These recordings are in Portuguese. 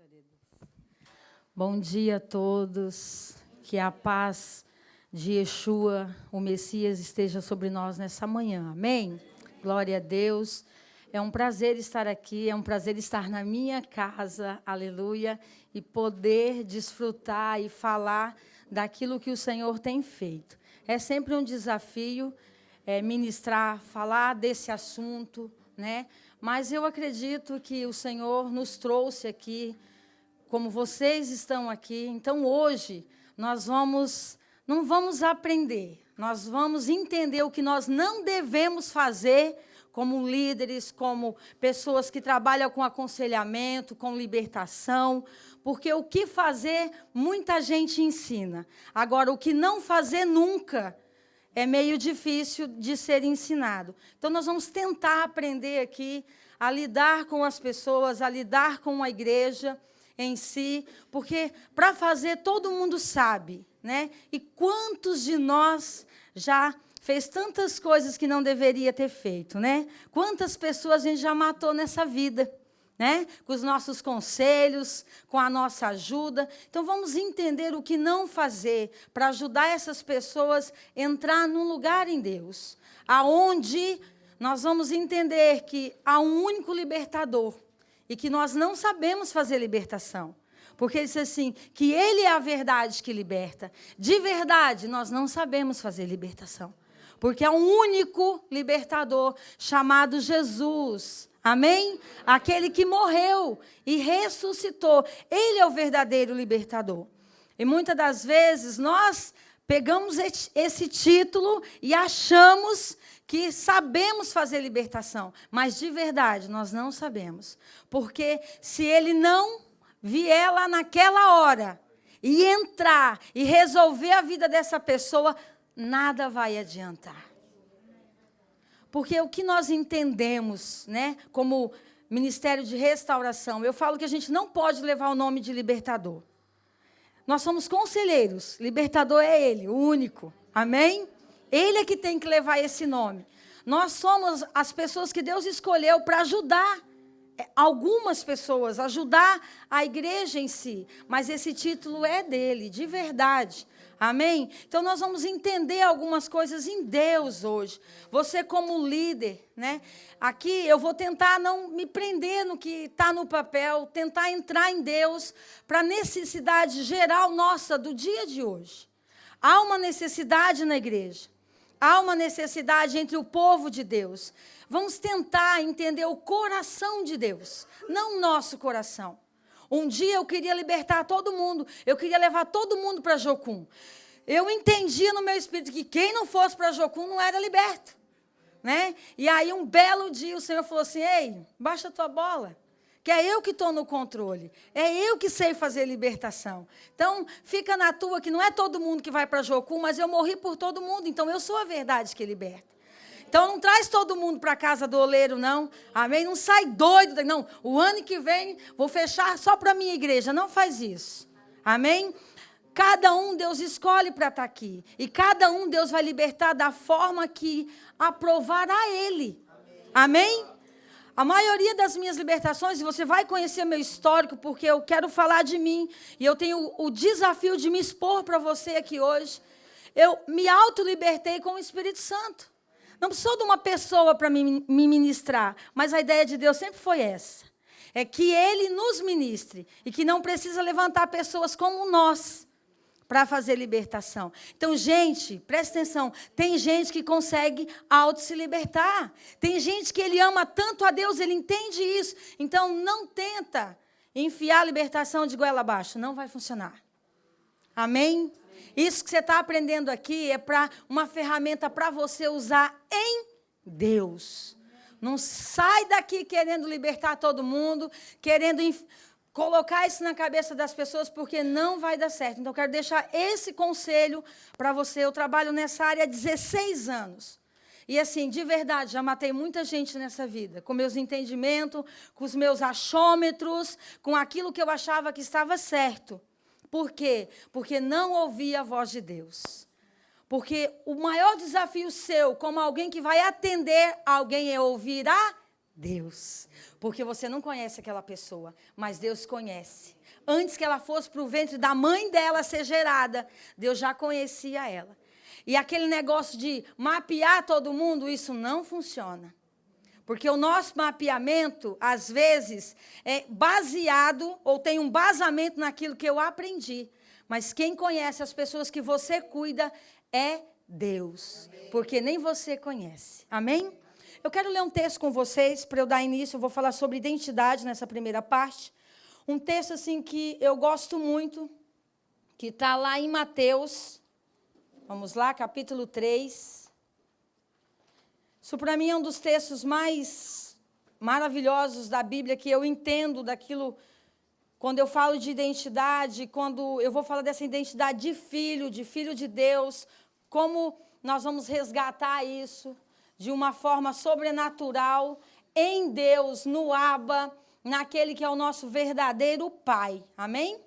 Glória a Deus. Bom dia a todos. Que a paz de Yeshua, o Messias, esteja sobre nós nessa manhã. Amém? Glória a Deus. É um prazer estar aqui, é um prazer estar na minha casa, aleluia, e poder desfrutar e falar daquilo que o Senhor tem feito. É sempre um desafio ministrar, falar desse assunto, né? Mas eu acredito que o Senhor nos trouxe aqui, como vocês estão aqui. Então, hoje, nós não vamos aprender, nós vamos entender o que nós não devemos fazer como líderes, como pessoas que trabalham com aconselhamento, com libertação, porque o que fazer, muita gente ensina. Agora, o que não fazer nunca é meio difícil de ser ensinado. Então, nós vamos tentar aprender aqui a lidar com as pessoas, a lidar com a igreja em si, porque para fazer todo mundo sabe, né? E quantos de nós já fez tantas coisas que não deveria ter feito, né? Quantas pessoas a gente já matou nessa vida, né? Com os nossos conselhos, com a nossa ajuda. Então, vamos entender o que não fazer para ajudar essas pessoas a entrar num lugar em Deus, aonde nós vamos entender que há um único libertador e que nós não sabemos fazer libertação. Porque ele disse assim, que ele é a verdade que liberta. De verdade, nós não sabemos fazer libertação. Porque é um único libertador chamado Jesus. Amém? Aquele que morreu e ressuscitou. Ele é o verdadeiro libertador. E muitas das vezes nós pegamos esse título e achamos que sabemos fazer libertação. Mas de verdade nós não sabemos. Porque se ele não vier lá naquela hora e entrar e resolver a vida dessa pessoa, nada vai adiantar. Porque o que nós entendemos, né, como Ministério de Restauração, eu falo que a gente não pode levar o nome de libertador. Nós somos conselheiros, libertador é ele, o único. Amém? Ele é que tem que levar esse nome. Nós somos as pessoas que Deus escolheu para ajudar algumas pessoas, ajudar a igreja em si. Mas esse título é dele, de verdade. Amém? Então, nós vamos entender algumas coisas em Deus hoje. Você como líder, né? Aqui eu vou tentar não me prender no que está no papel, tentar entrar em Deus para a necessidade geral nossa do dia de hoje. Há uma necessidade na igreja. Há uma necessidade entre o povo de Deus. Vamos tentar entender o coração de Deus, não o nosso coração. Um dia eu queria libertar todo mundo, eu queria levar todo mundo para Jocum. Eu entendia no meu espírito que quem não fosse para Jocum não era liberto. Né? E aí um belo dia o Senhor falou assim, ei, baixa a tua bola, que é eu que estou no controle, é eu que sei fazer libertação. Então, fica na tua que não é todo mundo que vai para Jocum, mas eu morri por todo mundo, então eu sou a verdade que liberta. Então, não traz todo mundo para a casa do oleiro, não. Amém? Não sai doido. Não, o ano que vem vou fechar só para a minha igreja. Não faz isso. Amém? Cada um Deus escolhe para estar aqui. E cada um Deus vai libertar da forma que aprovar a Ele. Amém? A maioria das minhas libertações, e você vai conhecer meu histórico, porque eu quero falar de mim. E eu tenho o desafio de me expor para você aqui hoje. Eu me auto-libertei com o Espírito Santo. Não precisou de uma pessoa para me ministrar, mas a ideia de Deus sempre foi essa. É que Ele nos ministre e que não precisa levantar pessoas como nós para fazer libertação. Então, gente, presta atenção, tem gente que consegue se libertar. Tem gente que ele ama tanto a Deus, ele entende isso. Então, não tenta enfiar a libertação de goela abaixo, não vai funcionar. Amém? Isso que você está aprendendo aqui é para uma ferramenta para você usar em Deus. Não sai daqui querendo libertar todo mundo, querendo colocar isso na cabeça das pessoas, porque não vai dar certo. Então, eu quero deixar esse conselho para você. Eu trabalho nessa área há 16 anos. E, assim, de verdade, já matei muita gente nessa vida, com meus entendimentos, com os meus achômetros, com aquilo que eu achava que estava certo. Por quê? Porque não ouvia a voz de Deus. Porque o maior desafio seu, como alguém que vai atender alguém, é ouvir a Deus. Porque você não conhece aquela pessoa, mas Deus conhece. Antes que ela fosse para o ventre da mãe dela ser gerada, Deus já conhecia ela. E aquele negócio de mapear todo mundo, isso não funciona. Porque o nosso mapeamento, às vezes, é baseado, ou tem um basamento naquilo que eu aprendi. Mas quem conhece as pessoas que você cuida é Deus. Porque nem você conhece. Amém? Eu quero ler um texto com vocês, para eu dar início, eu vou falar sobre identidade nessa primeira parte. Um texto assim que eu gosto muito, que está lá em Mateus, vamos lá, capítulo 3. Isso para mim é um dos textos mais maravilhosos da Bíblia, que eu entendo daquilo, quando eu falo de identidade, quando eu vou falar dessa identidade de filho de Deus, como nós vamos resgatar isso de uma forma sobrenatural, em Deus, no Abba, naquele que é o nosso verdadeiro Pai. Amém?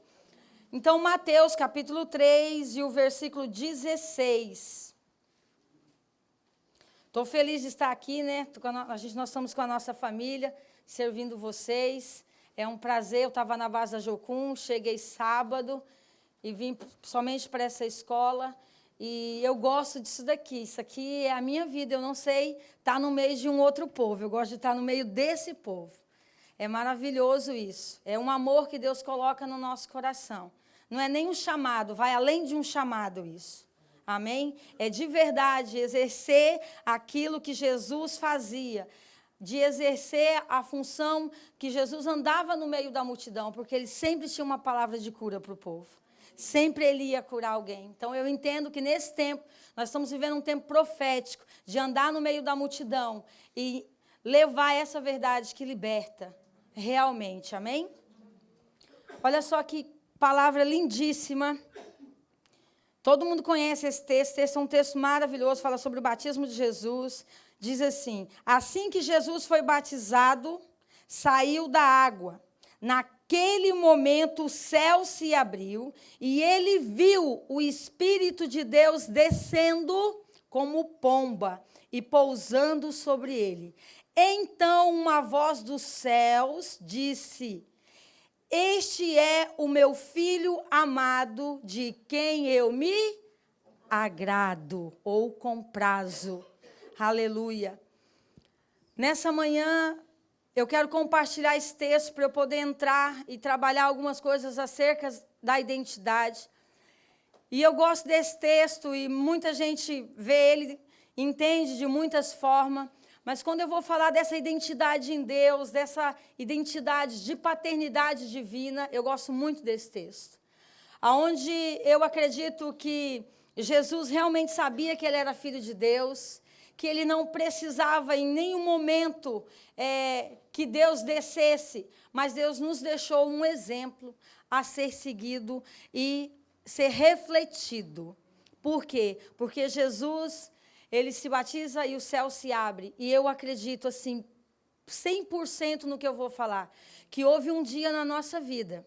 Então, Mateus, capítulo 3, e o versículo 16. Estou feliz de estar aqui, né? Nós estamos com a nossa família, servindo vocês. É um prazer, eu estava na base da Jocum, cheguei sábado e vim somente para essa escola. E eu gosto disso daqui, isso aqui é a minha vida, eu não sei estar no meio de um outro povo, eu gosto de estar no meio desse povo. É maravilhoso isso, é um amor que Deus coloca no nosso coração. Não é nem um chamado, vai além de um chamado isso. Amém? É de verdade exercer aquilo que Jesus fazia, de exercer a função que Jesus andava no meio da multidão, porque ele sempre tinha uma palavra de cura para o povo. Sempre ele ia curar alguém. Então, eu entendo que nesse tempo, nós estamos vivendo um tempo profético, de andar no meio da multidão e levar essa verdade que liberta realmente. Amém? Olha só que palavra lindíssima. Todo mundo conhece esse texto. Esse é um texto maravilhoso, fala sobre o batismo de Jesus. Diz assim: assim que Jesus foi batizado, saiu da água. Naquele momento o céu se abriu e ele viu o Espírito de Deus descendo como pomba e pousando sobre ele. Então uma voz dos céus disse: este é o meu filho amado, de quem eu me agrado ou comprazo. Aleluia. Nessa manhã eu quero compartilhar esse texto para eu poder entrar e trabalhar algumas coisas acerca da identidade. E eu gosto desse texto e muita gente vê ele, entende de muitas formas. Mas quando eu vou falar dessa identidade em Deus, dessa identidade de paternidade divina, eu gosto muito desse texto. Onde eu acredito que Jesus realmente sabia que ele era filho de Deus, que ele não precisava em nenhum momento que Deus descesse, mas Deus nos deixou um exemplo a ser seguido e ser refletido. Por quê? Porque Jesus, ele se batiza e o céu se abre. E eu acredito, assim, 100% no que eu vou falar, que houve um dia na nossa vida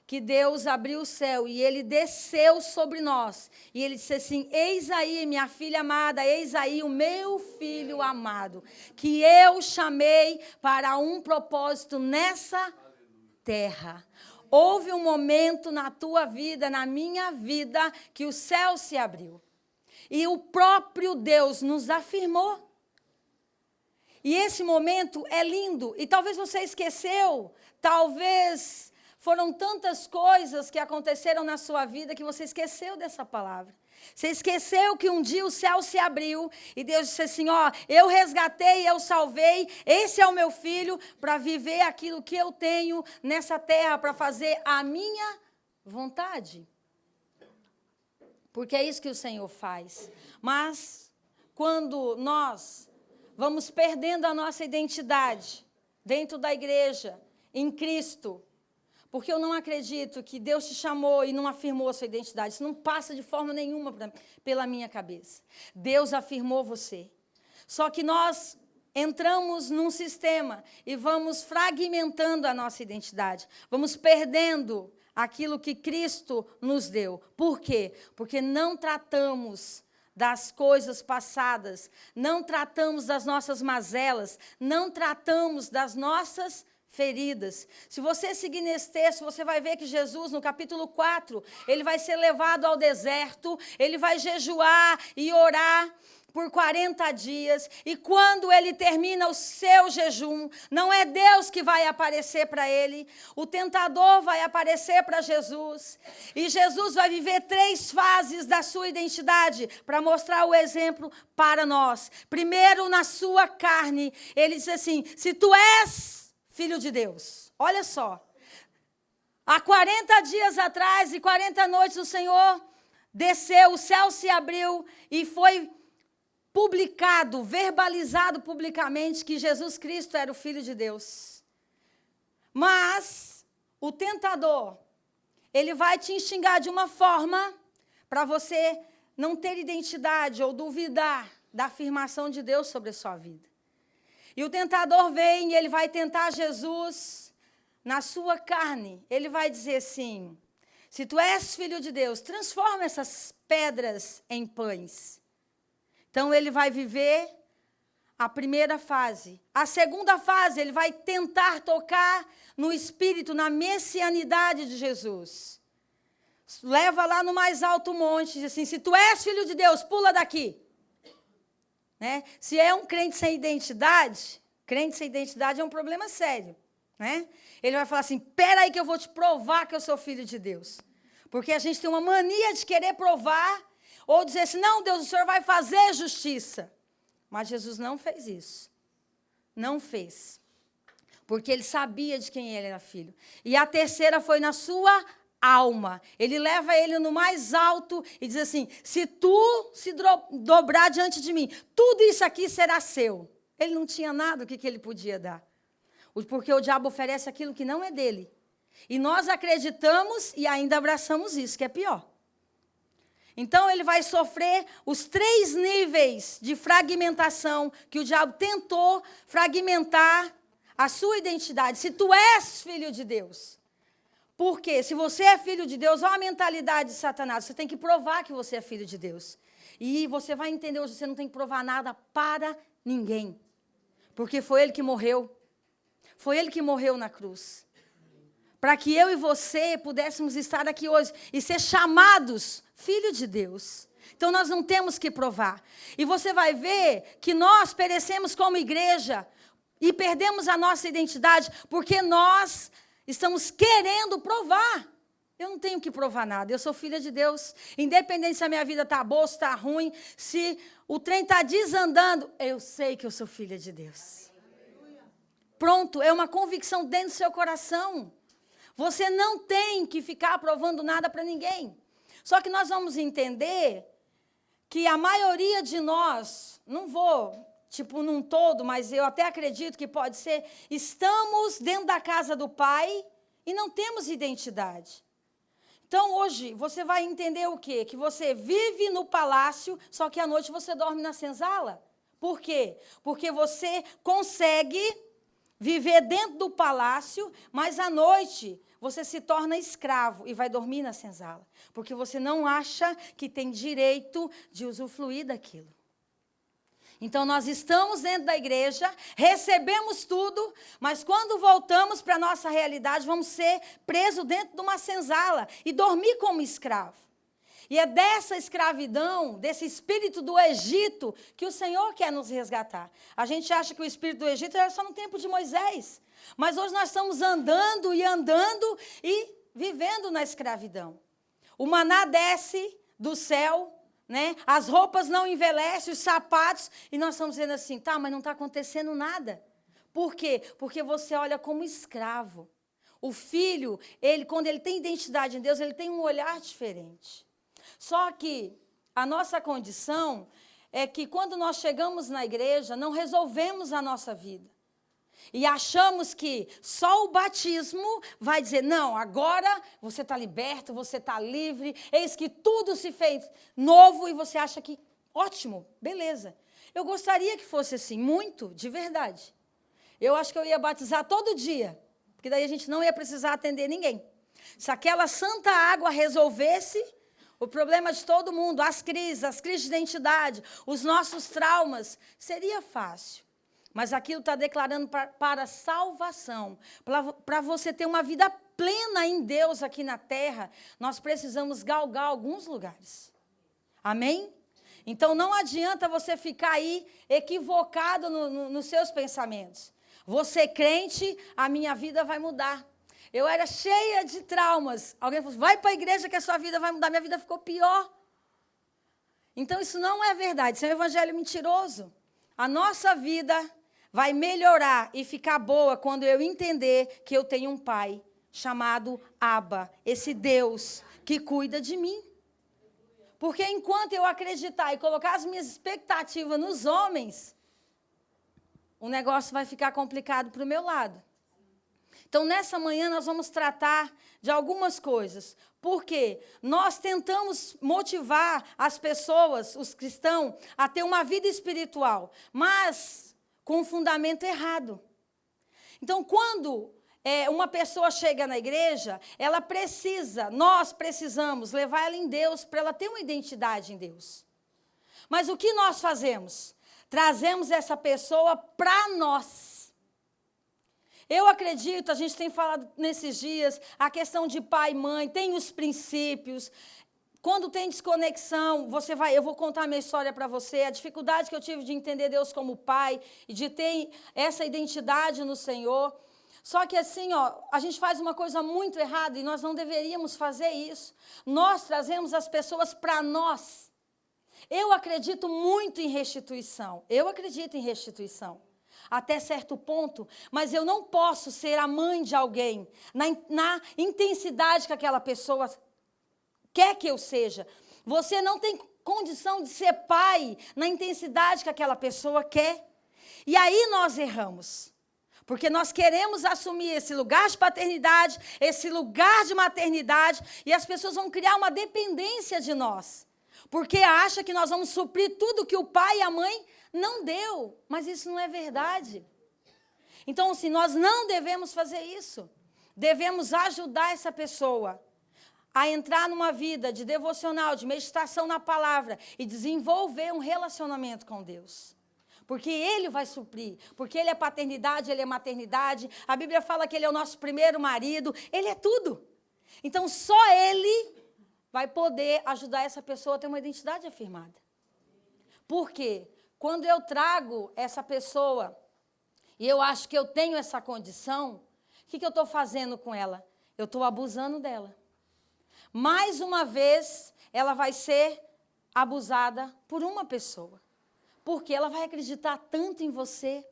que Deus abriu o céu e ele desceu sobre nós. E ele disse assim: eis aí, minha filha amada, eis aí o meu filho amado, que eu chamei para um propósito nessa terra. Houve um momento na tua vida, na minha vida, que o céu se abriu. E o próprio Deus nos afirmou. E esse momento é lindo. E talvez você esqueceu, talvez foram tantas coisas que aconteceram na sua vida que você esqueceu dessa palavra. Você esqueceu que um dia o céu se abriu e Deus disse assim: ó, eu resgatei, eu salvei, esse é o meu filho para viver aquilo que eu tenho nessa terra, para fazer a minha vontade. Porque é isso que o Senhor faz. Mas quando nós vamos perdendo a nossa identidade dentro da igreja, em Cristo, porque eu não acredito que Deus te chamou e não afirmou a sua identidade. Isso não passa de forma nenhuma pela minha cabeça. Deus afirmou você. Só que nós entramos num sistema e vamos fragmentando a nossa identidade. Vamos perdendo aquilo que Cristo nos deu. Por quê? Porque não tratamos das coisas passadas, não tratamos das nossas mazelas, não tratamos das nossas feridas. Se você seguir nesse texto, você vai ver que Jesus, no capítulo 4, ele vai ser levado ao deserto, ele vai jejuar e orar por 40 dias, e quando ele termina o seu jejum, não é Deus que vai aparecer para ele, o tentador vai aparecer para Jesus, e Jesus vai viver 3 fases da sua identidade, para mostrar o exemplo para nós. Primeiro, na sua carne, ele diz assim, se tu és filho de Deus, olha só, há 40 dias atrás e 40 noites o Senhor desceu, o céu se abriu e foi publicado, verbalizado publicamente que Jesus Cristo era o Filho de Deus. Mas o tentador, ele vai te instigar de uma forma para você não ter identidade ou duvidar da afirmação de Deus sobre a sua vida. E o tentador vem e ele vai tentar Jesus na sua carne. Ele vai dizer assim, se tu és filho de Deus, transforma essas pedras em pães. Então, ele vai viver a primeira fase. A segunda fase, ele vai tentar tocar no Espírito, na messianidade de Jesus. Leva lá no mais alto monte, diz assim, se tu és filho de Deus, pula daqui. Né? Se é um crente sem identidade é um problema sério. Né? Ele vai falar assim, espera aí que eu vou te provar que eu sou filho de Deus. Porque a gente tem uma mania de querer provar, ou dizer assim, não, Deus, o Senhor vai fazer justiça. Mas Jesus não fez isso. Não fez. Porque ele sabia de quem ele era filho. E a terceira foi na sua alma. Ele leva ele no mais alto e diz assim, se tu se dobrar diante de mim, tudo isso aqui será seu. Ele não tinha nada, o que ele podia dar? Porque o diabo oferece aquilo que não é dele. E nós acreditamos e ainda abraçamos isso, que é pior. Então, ele vai sofrer os 3 níveis de fragmentação que o diabo tentou fragmentar a sua identidade. Se tu és filho de Deus. Porque se você é filho de Deus, olha a mentalidade de Satanás. Você tem que provar que você é filho de Deus. E você vai entender hoje, você não tem que provar nada para ninguém. Porque foi ele que morreu. Foi ele que morreu na cruz. Para que eu e você pudéssemos estar aqui hoje e ser chamados filho de Deus. Então, nós não temos que provar. E você vai ver que nós perecemos como igreja e perdemos a nossa identidade porque nós estamos querendo provar. Eu não tenho que provar nada, eu sou filha de Deus. Independente se a minha vida está boa ou está ruim, se o trem está desandando, eu sei que eu sou filha de Deus. Pronto, é uma convicção dentro do seu coração. Você não tem que ficar provando nada para ninguém. Só que nós vamos entender que a maioria de nós, não vou, num todo, mas eu até acredito que pode ser, estamos dentro da casa do Pai e não temos identidade. Então, hoje, você vai entender o quê? Que você vive no palácio, só que à noite você dorme na senzala. Por quê? Porque você consegue viver dentro do palácio, mas à noite você se torna escravo e vai dormir na senzala. Porque você não acha que tem direito de usufruir daquilo. Então, nós estamos dentro da igreja, recebemos tudo, mas quando voltamos para a nossa realidade, vamos ser presos dentro de uma senzala e dormir como escravo. E é dessa escravidão, desse espírito do Egito, que o Senhor quer nos resgatar. A gente acha que o espírito do Egito era só no tempo de Moisés. Mas hoje nós estamos andando e vivendo na escravidão. O maná desce do céu, né? As roupas não envelhecem, os sapatos, e nós estamos dizendo assim, tá, mas não está acontecendo nada. Por quê? Porque você olha como escravo. O filho, quando ele tem identidade em Deus, ele tem um olhar diferente. Só que a nossa condição é que quando nós chegamos na igreja, não resolvemos a nossa vida. E achamos que só o batismo vai dizer, não, agora você está liberto, você está livre, eis que tudo se fez novo e você acha que, ótimo, beleza. Eu gostaria que fosse assim, muito, de verdade. Eu acho que eu ia batizar todo dia, porque daí a gente não ia precisar atender ninguém. Se aquela santa água resolvesse o problema de todo mundo, as crises de identidade, os nossos traumas, seria fácil. Mas aquilo está declarando para salvação, para você ter uma vida plena em Deus aqui na terra, nós precisamos galgar alguns lugares. Amém? Então, não adianta você ficar aí equivocado nos seus pensamentos. Você crente, a minha vida vai mudar. Eu era cheia de traumas. Alguém falou, vai para a igreja que a sua vida vai mudar. Minha vida ficou pior. Então, isso não é verdade. Isso é um evangelho mentiroso. A nossa vida vai melhorar e ficar boa quando eu entender que eu tenho um pai chamado Abba, esse Deus que cuida de mim. Porque enquanto eu acreditar e colocar as minhas expectativas nos homens, o negócio vai ficar complicado para o meu lado. Então, nessa manhã, nós vamos tratar de algumas coisas. Porque nós tentamos motivar as pessoas, os cristãos, a ter uma vida espiritual, mas com um fundamento errado. Então, quando uma pessoa chega na igreja, nós precisamos levar ela em Deus para ela ter uma identidade em Deus. Mas o que nós fazemos? Trazemos essa pessoa para nós. Eu acredito, a gente tem falado nesses dias, a questão de pai e mãe, tem os princípios. Quando tem desconexão, eu vou contar a minha história para você, a dificuldade que eu tive de entender Deus como pai e de ter essa identidade no Senhor. Só que assim, a gente faz uma coisa muito errada e nós não deveríamos fazer isso. Nós trazemos as pessoas para nós. Eu acredito muito em restituição. Até certo ponto, mas eu não posso ser a mãe de alguém na intensidade que aquela pessoa quer que eu seja. Você não tem condição de ser pai na intensidade que aquela pessoa quer. E aí nós erramos. Porque nós queremos assumir esse lugar de paternidade, esse lugar de maternidade, e as pessoas vão criar uma dependência de nós. Porque acham que nós vamos suprir tudo que o pai e a mãe não deu. Mas isso não é verdade. Então, assim, nós não devemos fazer isso. Devemos ajudar essa pessoa a entrar numa vida de devocional, de meditação na palavra e desenvolver um relacionamento com Deus. Porque Ele vai suprir, porque Ele é paternidade, Ele é maternidade. A Bíblia fala que Ele é o nosso primeiro marido, Ele é tudo. Então, só Ele vai poder ajudar essa pessoa a ter uma identidade afirmada. Por quê? Quando eu trago essa pessoa e eu acho que eu tenho essa condição, o que eu estou fazendo com ela? Eu estou abusando dela. Mais uma vez, ela vai ser abusada por uma pessoa. Porque ela vai acreditar tanto em você,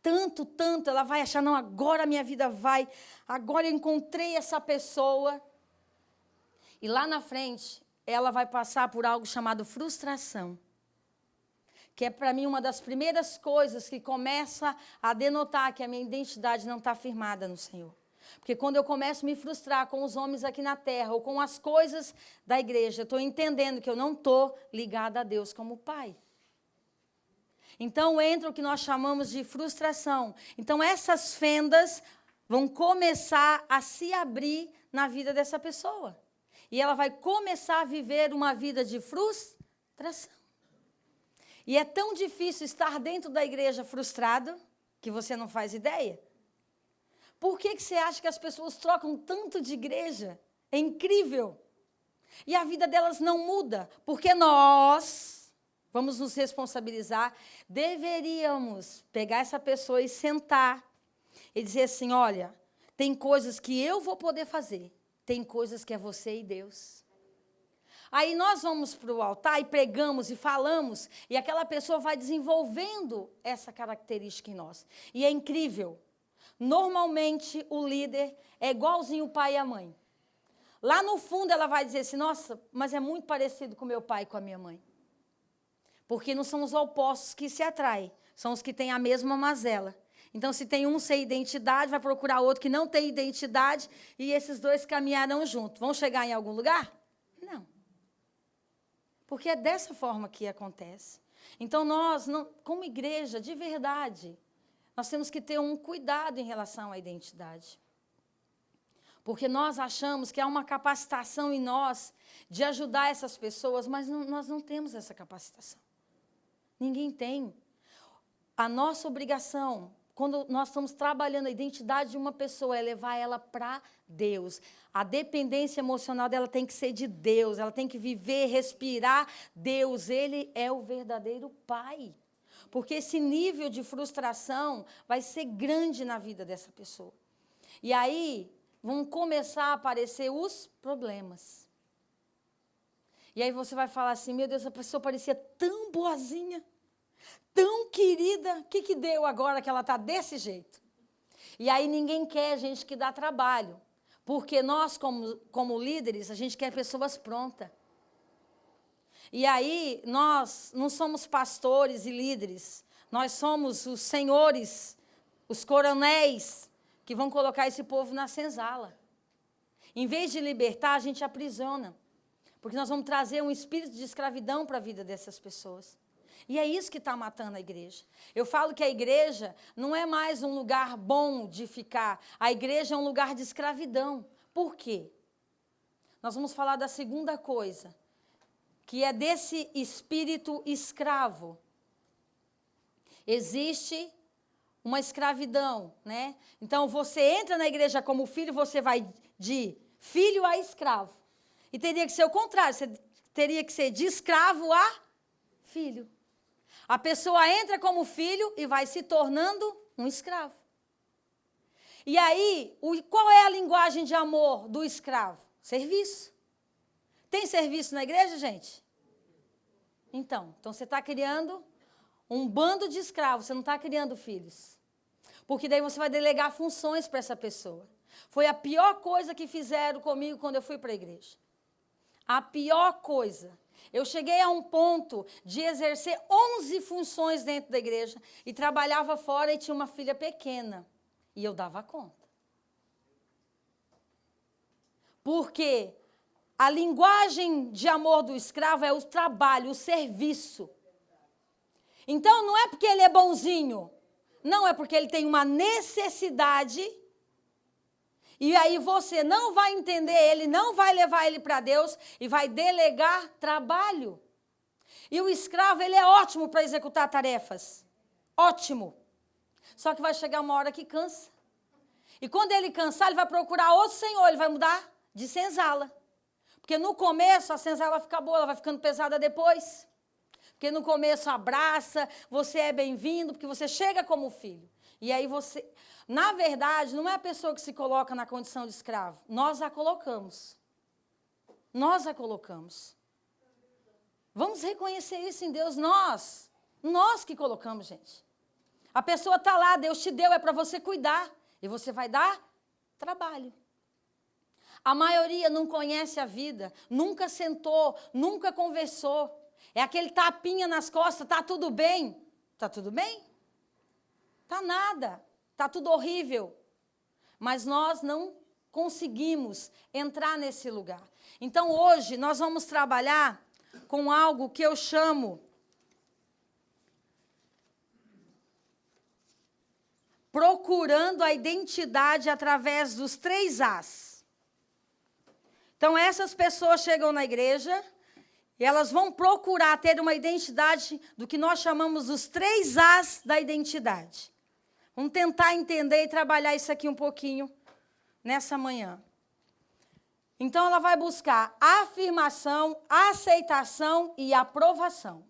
tanto, ela vai achar, não, agora a minha vida vai, agora eu encontrei essa pessoa. E lá na frente, ela vai passar por algo chamado frustração. Que é, para mim, uma das primeiras coisas que começa a denotar que a minha identidade não está firmada no Senhor. Porque quando eu começo a me frustrar com os homens aqui na terra, ou com as coisas da igreja, eu estou entendendo que eu não estou ligada a Deus como pai. Então, entra o que nós chamamos de frustração. Então, essas fendas vão começar a se abrir na vida dessa pessoa. E ela vai começar a viver uma vida de frustração. E é tão difícil estar dentro da igreja frustrado, que você não faz ideia. Por que você acha que as pessoas trocam tanto de igreja? É incrível. E a vida delas não muda, porque nós... vamos nos responsabilizar, deveríamos pegar essa pessoa e sentar e dizer assim, olha, tem coisas que eu vou poder fazer, tem coisas que é você e Deus. Aí nós vamos para o altar e pregamos e falamos, e aquela pessoa vai desenvolvendo essa característica em nós. E é incrível. Normalmente o líder é igualzinho o pai e a mãe. Lá no fundo ela vai dizer assim, nossa, mas é muito parecido com meu pai e com a minha mãe. Porque não são os opostos que se atraem, são os que têm a mesma mazela. Então, se tem um sem identidade, vai procurar outro que não tem identidade, e esses dois caminharão juntos. Vão chegar em algum lugar? Não. Porque é dessa forma que acontece. Então, nós, como igreja, de verdade, nós temos que ter um cuidado em relação à identidade. Porque nós achamos que há uma capacitação em nós de ajudar essas pessoas, mas nós não temos essa capacitação. Ninguém tem. A nossa obrigação, quando nós estamos trabalhando a identidade de uma pessoa, é levar ela para Deus. A dependência emocional dela tem que ser de Deus, ela tem que viver, respirar Deus. Ele é o verdadeiro Pai. Porque esse nível de frustração vai ser grande na vida dessa pessoa. E aí vão começar a aparecer os problemas. E aí você vai falar assim, meu Deus, essa pessoa parecia tão boazinha, tão querida, o que deu agora que ela está desse jeito? E aí ninguém quer gente que dá trabalho, porque nós, como líderes, a gente quer pessoas prontas. E aí nós não somos pastores e líderes, nós somos os senhores, os coronéis, que vão colocar esse povo na senzala. Em vez de libertar, a gente aprisiona. Porque nós vamos trazer um espírito de escravidão para a vida dessas pessoas. E é isso que está matando a igreja. Eu falo que a igreja não é mais um lugar bom de ficar. A igreja é um lugar de escravidão. Por quê? Nós vamos falar da segunda coisa, que é desse espírito escravo. Existe uma escravidão, né? Então, você entra na igreja como filho, você vai de filho a escravo. E teria que ser o contrário, você teria que ser de escravo a filho. A pessoa entra como filho e vai se tornando um escravo. E aí, qual é a linguagem de amor do escravo? Serviço. Tem serviço na igreja, gente? Então você está criando um bando de escravos, você não está criando filhos. Porque daí você vai delegar funções para essa pessoa. Foi a pior coisa que fizeram comigo quando eu fui para a igreja. A pior coisa. Eu cheguei a um ponto de exercer 11 funções dentro da igreja e trabalhava fora e tinha uma filha pequena. E eu dava conta. Porque a linguagem de amor do escravo é o trabalho, o serviço. Então, não é porque ele é bonzinho. Não, é porque ele tem uma necessidade. E aí você não vai entender ele, não vai levar ele para Deus e vai delegar trabalho. E o escravo, ele é ótimo para executar tarefas. Ótimo. Só que vai chegar uma hora que cansa. E quando ele cansar, ele vai procurar outro senhor, ele vai mudar de senzala. Porque no começo a senzala fica boa, ela vai ficando pesada depois. Porque no começo abraça, você é bem-vindo, porque você chega como filho. E aí você... Na verdade, não é a pessoa que se coloca na condição de escravo. Nós a colocamos. Nós a colocamos. Vamos reconhecer isso em Deus. Nós que colocamos, gente. A pessoa está lá, Deus te deu, é para você cuidar. E você vai dar trabalho. A maioria não conhece a vida, nunca sentou, nunca conversou. É aquele tapinha nas costas, está tudo bem? Está tudo bem? Está nada. Está tudo horrível, mas nós não conseguimos entrar nesse lugar. Então, hoje, nós vamos trabalhar com algo que eu chamo procurando a identidade através dos 3 As. Então, essas pessoas chegam na igreja e elas vão procurar ter uma identidade do que nós chamamos os 3 As da identidade. Vamos tentar entender e trabalhar isso aqui um pouquinho nessa manhã. Então, ela vai buscar afirmação, aceitação e aprovação.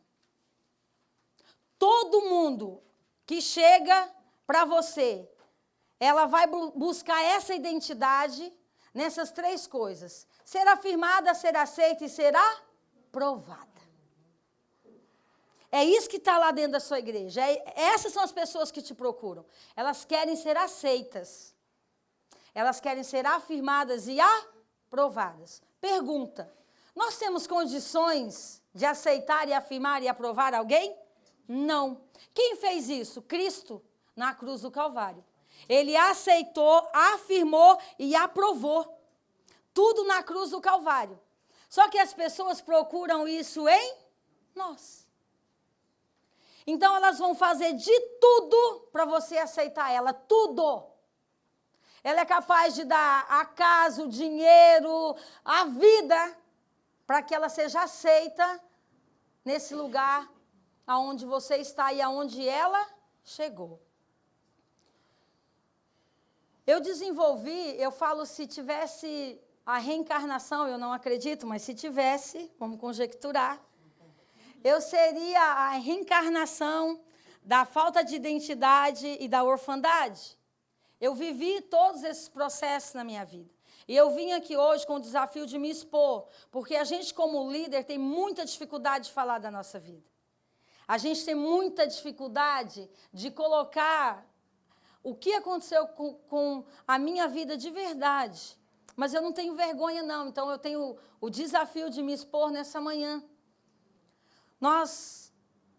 Todo mundo que chega para você, ela vai buscar essa identidade nessas 3 coisas. Ser afirmada, ser aceita e ser aprovada. É isso que está lá dentro da sua igreja. Essas são as pessoas que te procuram. Elas querem ser aceitas. Elas querem ser afirmadas e aprovadas. Pergunta: nós temos condições de aceitar e afirmar e aprovar alguém? Não. Quem fez isso? Cristo, na cruz do Calvário. Ele aceitou, afirmou e aprovou. Tudo na cruz do Calvário. Só que as pessoas procuram isso em nós. Então, elas vão fazer de tudo para você aceitar ela. Tudo. Ela é capaz de dar a casa, o dinheiro, a vida, para que ela seja aceita nesse lugar aonde você está e aonde ela chegou. Eu falo, se tivesse a reencarnação, eu não acredito, mas se tivesse, vamos conjecturar, eu seria a reencarnação da falta de identidade e da orfandade. Eu vivi todos esses processos na minha vida. E eu vim aqui hoje com o desafio de me expor, porque a gente, como líder, tem muita dificuldade de falar da nossa vida. A gente tem muita dificuldade de colocar o que aconteceu com a minha vida de verdade. Mas eu não tenho vergonha, não. Então, eu tenho o desafio de me expor nessa manhã. Nós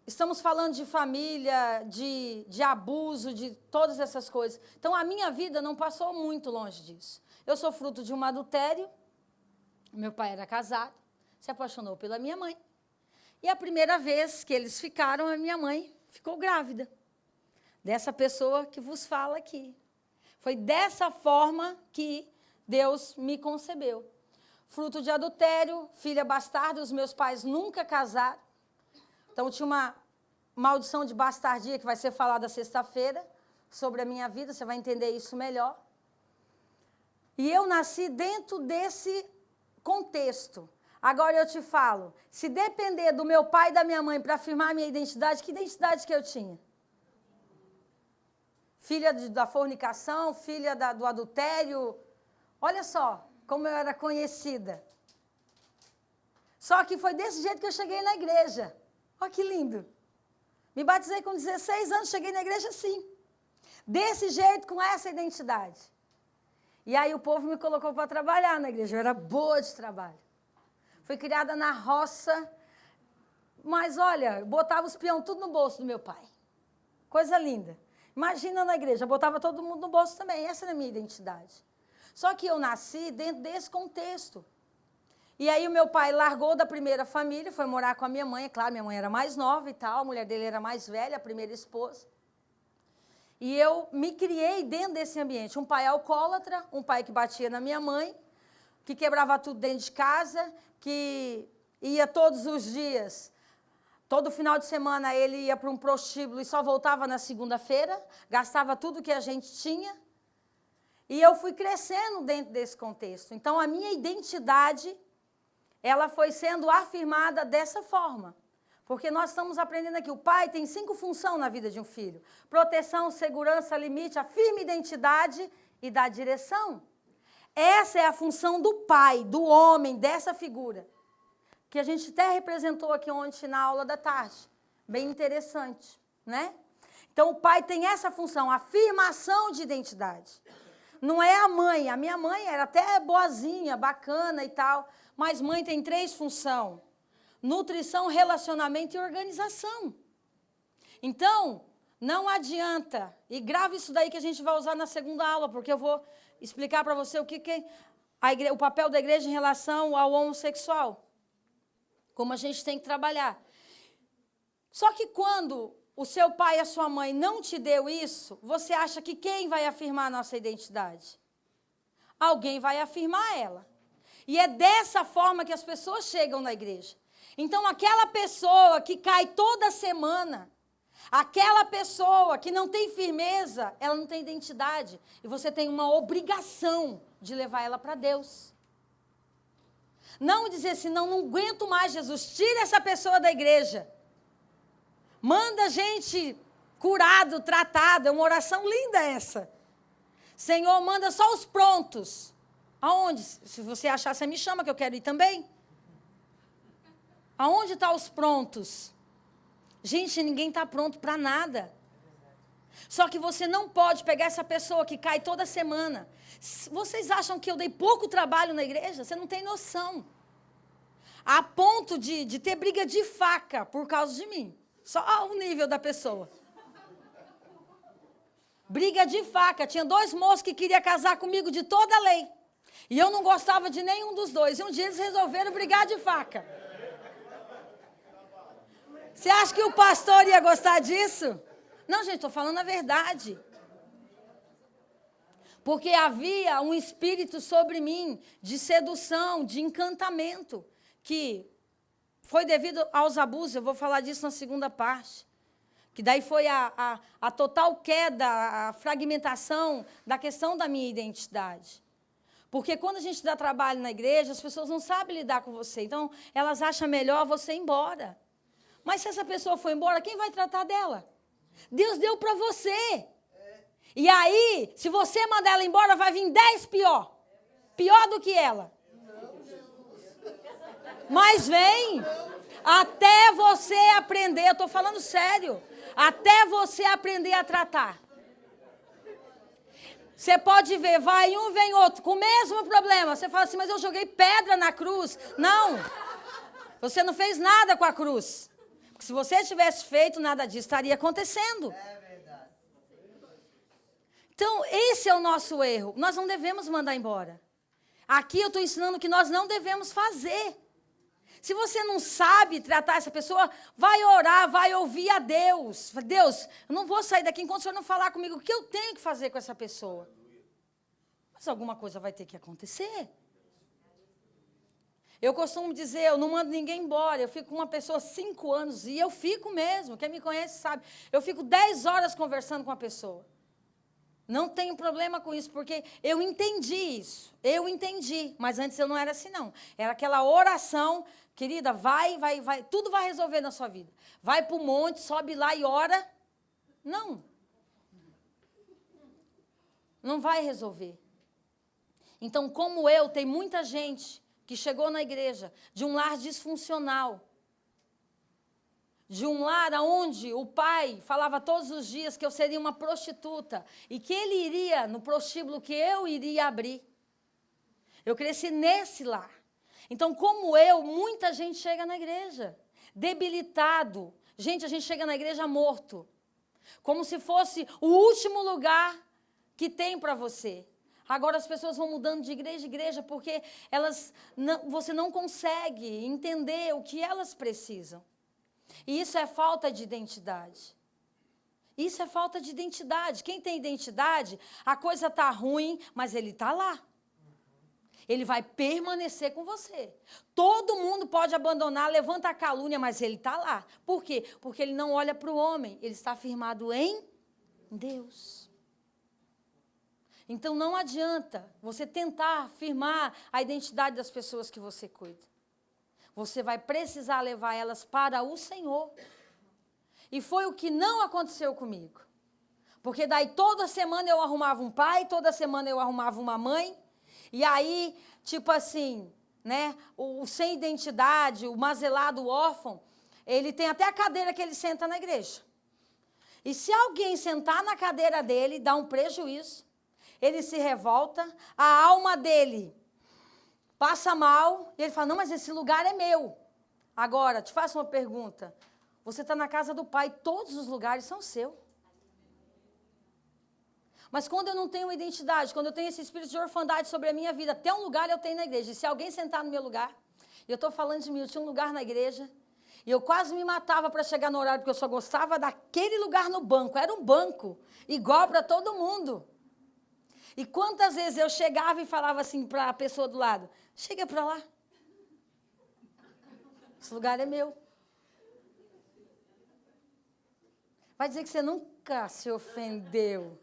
estamos falando de família, de abuso, de todas essas coisas. Então, a minha vida não passou muito longe disso. Eu sou fruto de um adultério. Meu pai era casado, se apaixonou pela minha mãe. E a primeira vez que eles ficaram, a minha mãe ficou grávida dessa pessoa que vos fala aqui. Foi dessa forma que Deus me concebeu. Fruto de adultério, filha bastarda, os meus pais nunca casaram. Então, tinha uma maldição de bastardia que vai ser falada sexta-feira sobre a minha vida, você vai entender isso melhor. E eu nasci dentro desse contexto. Agora eu te falo, se depender do meu pai e da minha mãe para afirmar a minha identidade, que identidade que eu tinha? Filha da fornicação, filha do adultério. Olha só como eu era conhecida. Só que foi desse jeito que eu cheguei na igreja. Olha que lindo. Me batizei com 16 anos, cheguei na igreja assim. Desse jeito, com essa identidade. E aí o povo me colocou para trabalhar na igreja. Eu era boa de trabalho. Fui criada na roça. Mas olha, eu botava os peão tudo no bolso do meu pai. Coisa linda. Imagina na igreja, eu botava todo mundo no bolso também. Essa era a minha identidade. Só que eu nasci dentro desse contexto. E aí o meu pai largou da primeira família, foi morar com a minha mãe. É claro, minha mãe era mais nova e tal, a mulher dele era mais velha, a primeira esposa. E eu me criei dentro desse ambiente. Um pai alcoólatra, um pai que batia na minha mãe, que quebrava tudo dentro de casa, que ia todos os dias, todo final de semana ele ia para um prostíbulo e só voltava na segunda-feira, gastava tudo que a gente tinha. E eu fui crescendo dentro desse contexto. Então, a minha identidade, ela foi sendo afirmada dessa forma. Porque nós estamos aprendendo aqui, o pai tem 5 funções na vida de um filho. Proteção, segurança, limite, a firme identidade e da direção. Essa é a função do pai, do homem, dessa figura. Que a gente até representou aqui ontem na aula da tarde. Bem interessante, né? Então, o pai tem essa função, afirmação de identidade. Não é a minha mãe era até boazinha, bacana e tal, mas mãe tem 3 funções. Nutrição, relacionamento e organização. Então, não adianta, e grave isso daí que a gente vai usar na segunda aula, porque eu vou explicar para você o que é o papel da igreja em relação ao homossexual. Como a gente tem que trabalhar. Só que quando o seu pai e a sua mãe não te deu isso, você acha que quem vai afirmar a nossa identidade? Alguém vai afirmar ela. E é dessa forma que as pessoas chegam na igreja. Então, aquela pessoa que cai toda semana, aquela pessoa que não tem firmeza, ela não tem identidade. E você tem uma obrigação de levar ela para Deus. Não dizer assim, não aguento mais, Jesus, tira essa pessoa da igreja. Manda gente curado, tratado. É uma oração linda essa. Senhor, manda só os prontos. Aonde? Se você achar, você me chama que eu quero ir também. Aonde estão os prontos? Gente, ninguém está pronto para nada. Só que você não pode pegar essa pessoa que cai toda semana. Vocês acham que eu dei pouco trabalho na igreja? Você não tem noção. A ponto de ter briga de faca por causa de mim. Só o nível da pessoa. Briga de faca. Tinha 2 moços que queriam casar comigo de toda a lei. E eu não gostava de nenhum dos 2. E um dia eles resolveram brigar de faca. Você acha que o pastor ia gostar disso? Não, gente, estou falando a verdade. Porque havia um espírito sobre mim de sedução, de encantamento, que foi devido aos abusos. Eu vou falar disso na segunda parte. Que daí foi a total queda, a fragmentação da questão da minha identidade. Porque quando a gente dá trabalho na igreja, as pessoas não sabem lidar com você. Então, elas acham melhor você ir embora. Mas se essa pessoa for embora, quem vai tratar dela? Deus deu para você. E aí, se você mandar ela embora, vai vir 10 pior. Pior do que ela. Mas vem. Até você aprender, eu estou falando sério. Até você aprender a tratar. Você pode ver, vai um, vem outro, com o mesmo problema. Você fala assim, mas eu joguei pedra na cruz. Não. Você não fez nada com a cruz. Porque se você tivesse feito, nada disso estaria acontecendo. Então, esse é o nosso erro. Nós não devemos mandar embora. Aqui eu estou ensinando o que nós não devemos fazer. Se você não sabe tratar essa pessoa, vai orar, vai ouvir a Deus. Deus, eu não vou sair daqui enquanto o Senhor não falar comigo o que eu tenho que fazer com essa pessoa. Mas alguma coisa vai ter que acontecer. Eu costumo dizer, eu não mando ninguém embora. Eu fico com uma pessoa 5 anos e eu fico mesmo. Quem me conhece sabe. Eu fico 10 horas conversando com a pessoa. Não tenho problema com isso, porque eu entendi isso. Eu entendi, mas antes eu não era assim, não. Era aquela oração, querida, vai, tudo vai resolver na sua vida. Vai para o monte, sobe lá e ora. Não. Não vai resolver. Então, como eu, tem muita gente que chegou na igreja de um lar disfuncional. De um lar onde o pai falava todos os dias que eu seria uma prostituta e que ele iria no prostíbulo que eu iria abrir. Eu cresci nesse lar. Então, como eu, muita gente chega na igreja debilitado. Gente, a gente chega na igreja morto. Como se fosse o último lugar que tem para você. Agora as pessoas vão mudando de igreja em igreja porque você não consegue entender o que elas precisam. E isso é falta de identidade. Isso é falta de identidade. Quem tem identidade, a coisa está ruim, mas ele está lá. Ele vai permanecer com você. Todo mundo pode abandonar, levanta a calúnia, mas ele está lá. Por quê? Porque ele não olha para o homem, ele está firmado em Deus. Então não adianta você tentar firmar a identidade das pessoas que você cuida. Você vai precisar levar elas para o Senhor. E foi o que não aconteceu comigo. Porque daí toda semana eu arrumava um pai, toda semana eu arrumava uma mãe. E aí, tipo assim, né, o sem identidade, o mazelado, o órfão, ele tem até a cadeira que ele senta na igreja. E se alguém sentar na cadeira dele, dá um prejuízo, ele se revolta, a alma dele passa mal, e ele fala, não, mas esse lugar é meu. Agora, te faço uma pergunta. Você está na casa do Pai, todos os lugares são seus. Mas quando eu não tenho identidade, quando eu tenho esse espírito de orfandade sobre a minha vida, até um lugar eu tenho na igreja. E se alguém sentar no meu lugar, e eu estou falando de mim, eu tinha um lugar na igreja, e eu quase me matava para chegar no horário, porque eu só gostava daquele lugar no banco. Era um banco, igual para todo mundo. E quantas vezes eu chegava e falava assim para a pessoa do lado, chega para lá. Esse lugar é meu. Vai dizer que você nunca se ofendeu.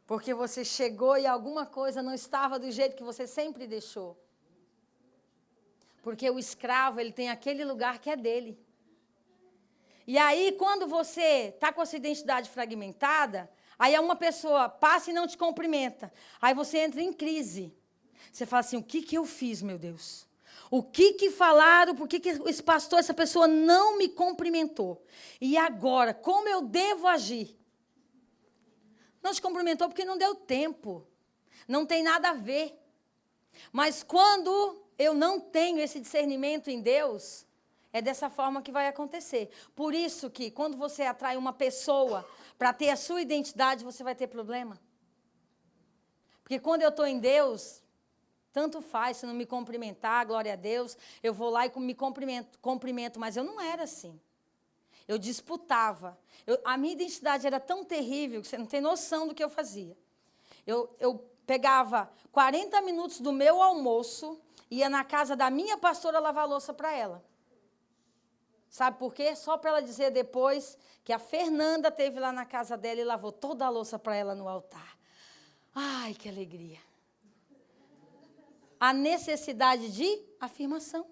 Porque você chegou e alguma coisa não estava do jeito que você sempre deixou. Porque o escravo, ele tem aquele lugar que é dele. E aí, quando você está com a sua identidade fragmentada, aí uma pessoa passa e não te cumprimenta. Aí você entra em crise. Você fala assim, o que eu fiz, meu Deus? O que falaram, por que esse pastor, essa pessoa não me cumprimentou? E agora, como eu devo agir? Não te cumprimentou porque não deu tempo. Não tem nada a ver. Mas quando eu não tenho esse discernimento em Deus, é dessa forma que vai acontecer. Por isso que quando você atrai uma pessoa para ter a sua identidade, você vai ter problema. Porque quando eu estou em Deus, tanto faz, se não me cumprimentar, glória a Deus, eu vou lá e me cumprimento, mas eu não era assim. Eu disputava. A minha identidade era tão terrível que você não tem noção do que eu fazia. Eu pegava 40 minutos do meu almoço, ia na casa da minha pastora lavar louça para ela. Sabe por quê? Só para ela dizer depois que a Fernanda teve lá na casa dela e lavou toda a louça para ela no altar. Ai, que alegria. A necessidade de afirmação.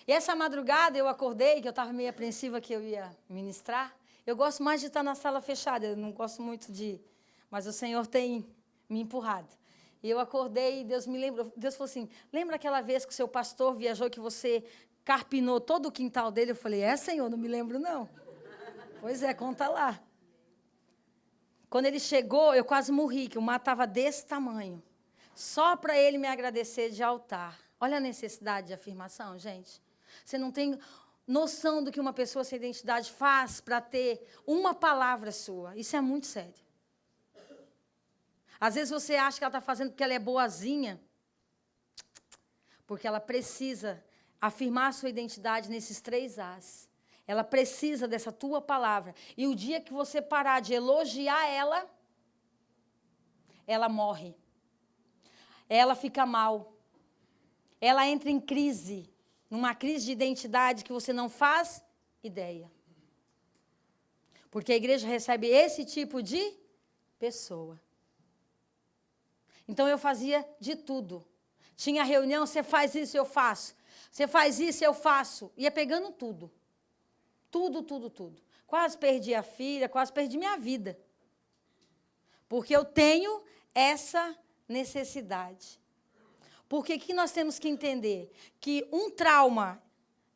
E essa madrugada eu acordei, que eu estava meio apreensiva que eu ia ministrar. Eu gosto mais de estar na sala fechada, eu não gosto muito de... Mas o Senhor tem me empurrado. E eu acordei e Deus me lembrou. Deus falou assim, lembra aquela vez que o seu pastor viajou, que você carpinou todo o quintal dele? Eu falei, Senhor, não me lembro não. Pois é, conta lá. Quando ele chegou, eu quase morri, que o mato estava desse tamanho. Só para ele me agradecer de altar. Olha a necessidade de afirmação, gente. Você não tem noção do que uma pessoa sem identidade faz para ter uma palavra sua. Isso é muito sério. Às vezes você acha que ela está fazendo porque ela é boazinha, porque ela precisa afirmar a sua identidade nesses 3 As. Ela precisa dessa tua palavra. E o dia que você parar de elogiar ela, ela morre. Ela fica mal. Ela entra em crise, numa crise de identidade que você não faz ideia. Porque a igreja recebe esse tipo de pessoa. Então eu fazia de tudo. Tinha reunião, você faz isso, eu faço. Você faz isso, eu faço. Ia pegando tudo. Tudo, tudo, tudo. Quase perdi a filha, quase perdi minha vida. Porque eu tenho essa necessidade. Porque o que nós temos que entender? Que um trauma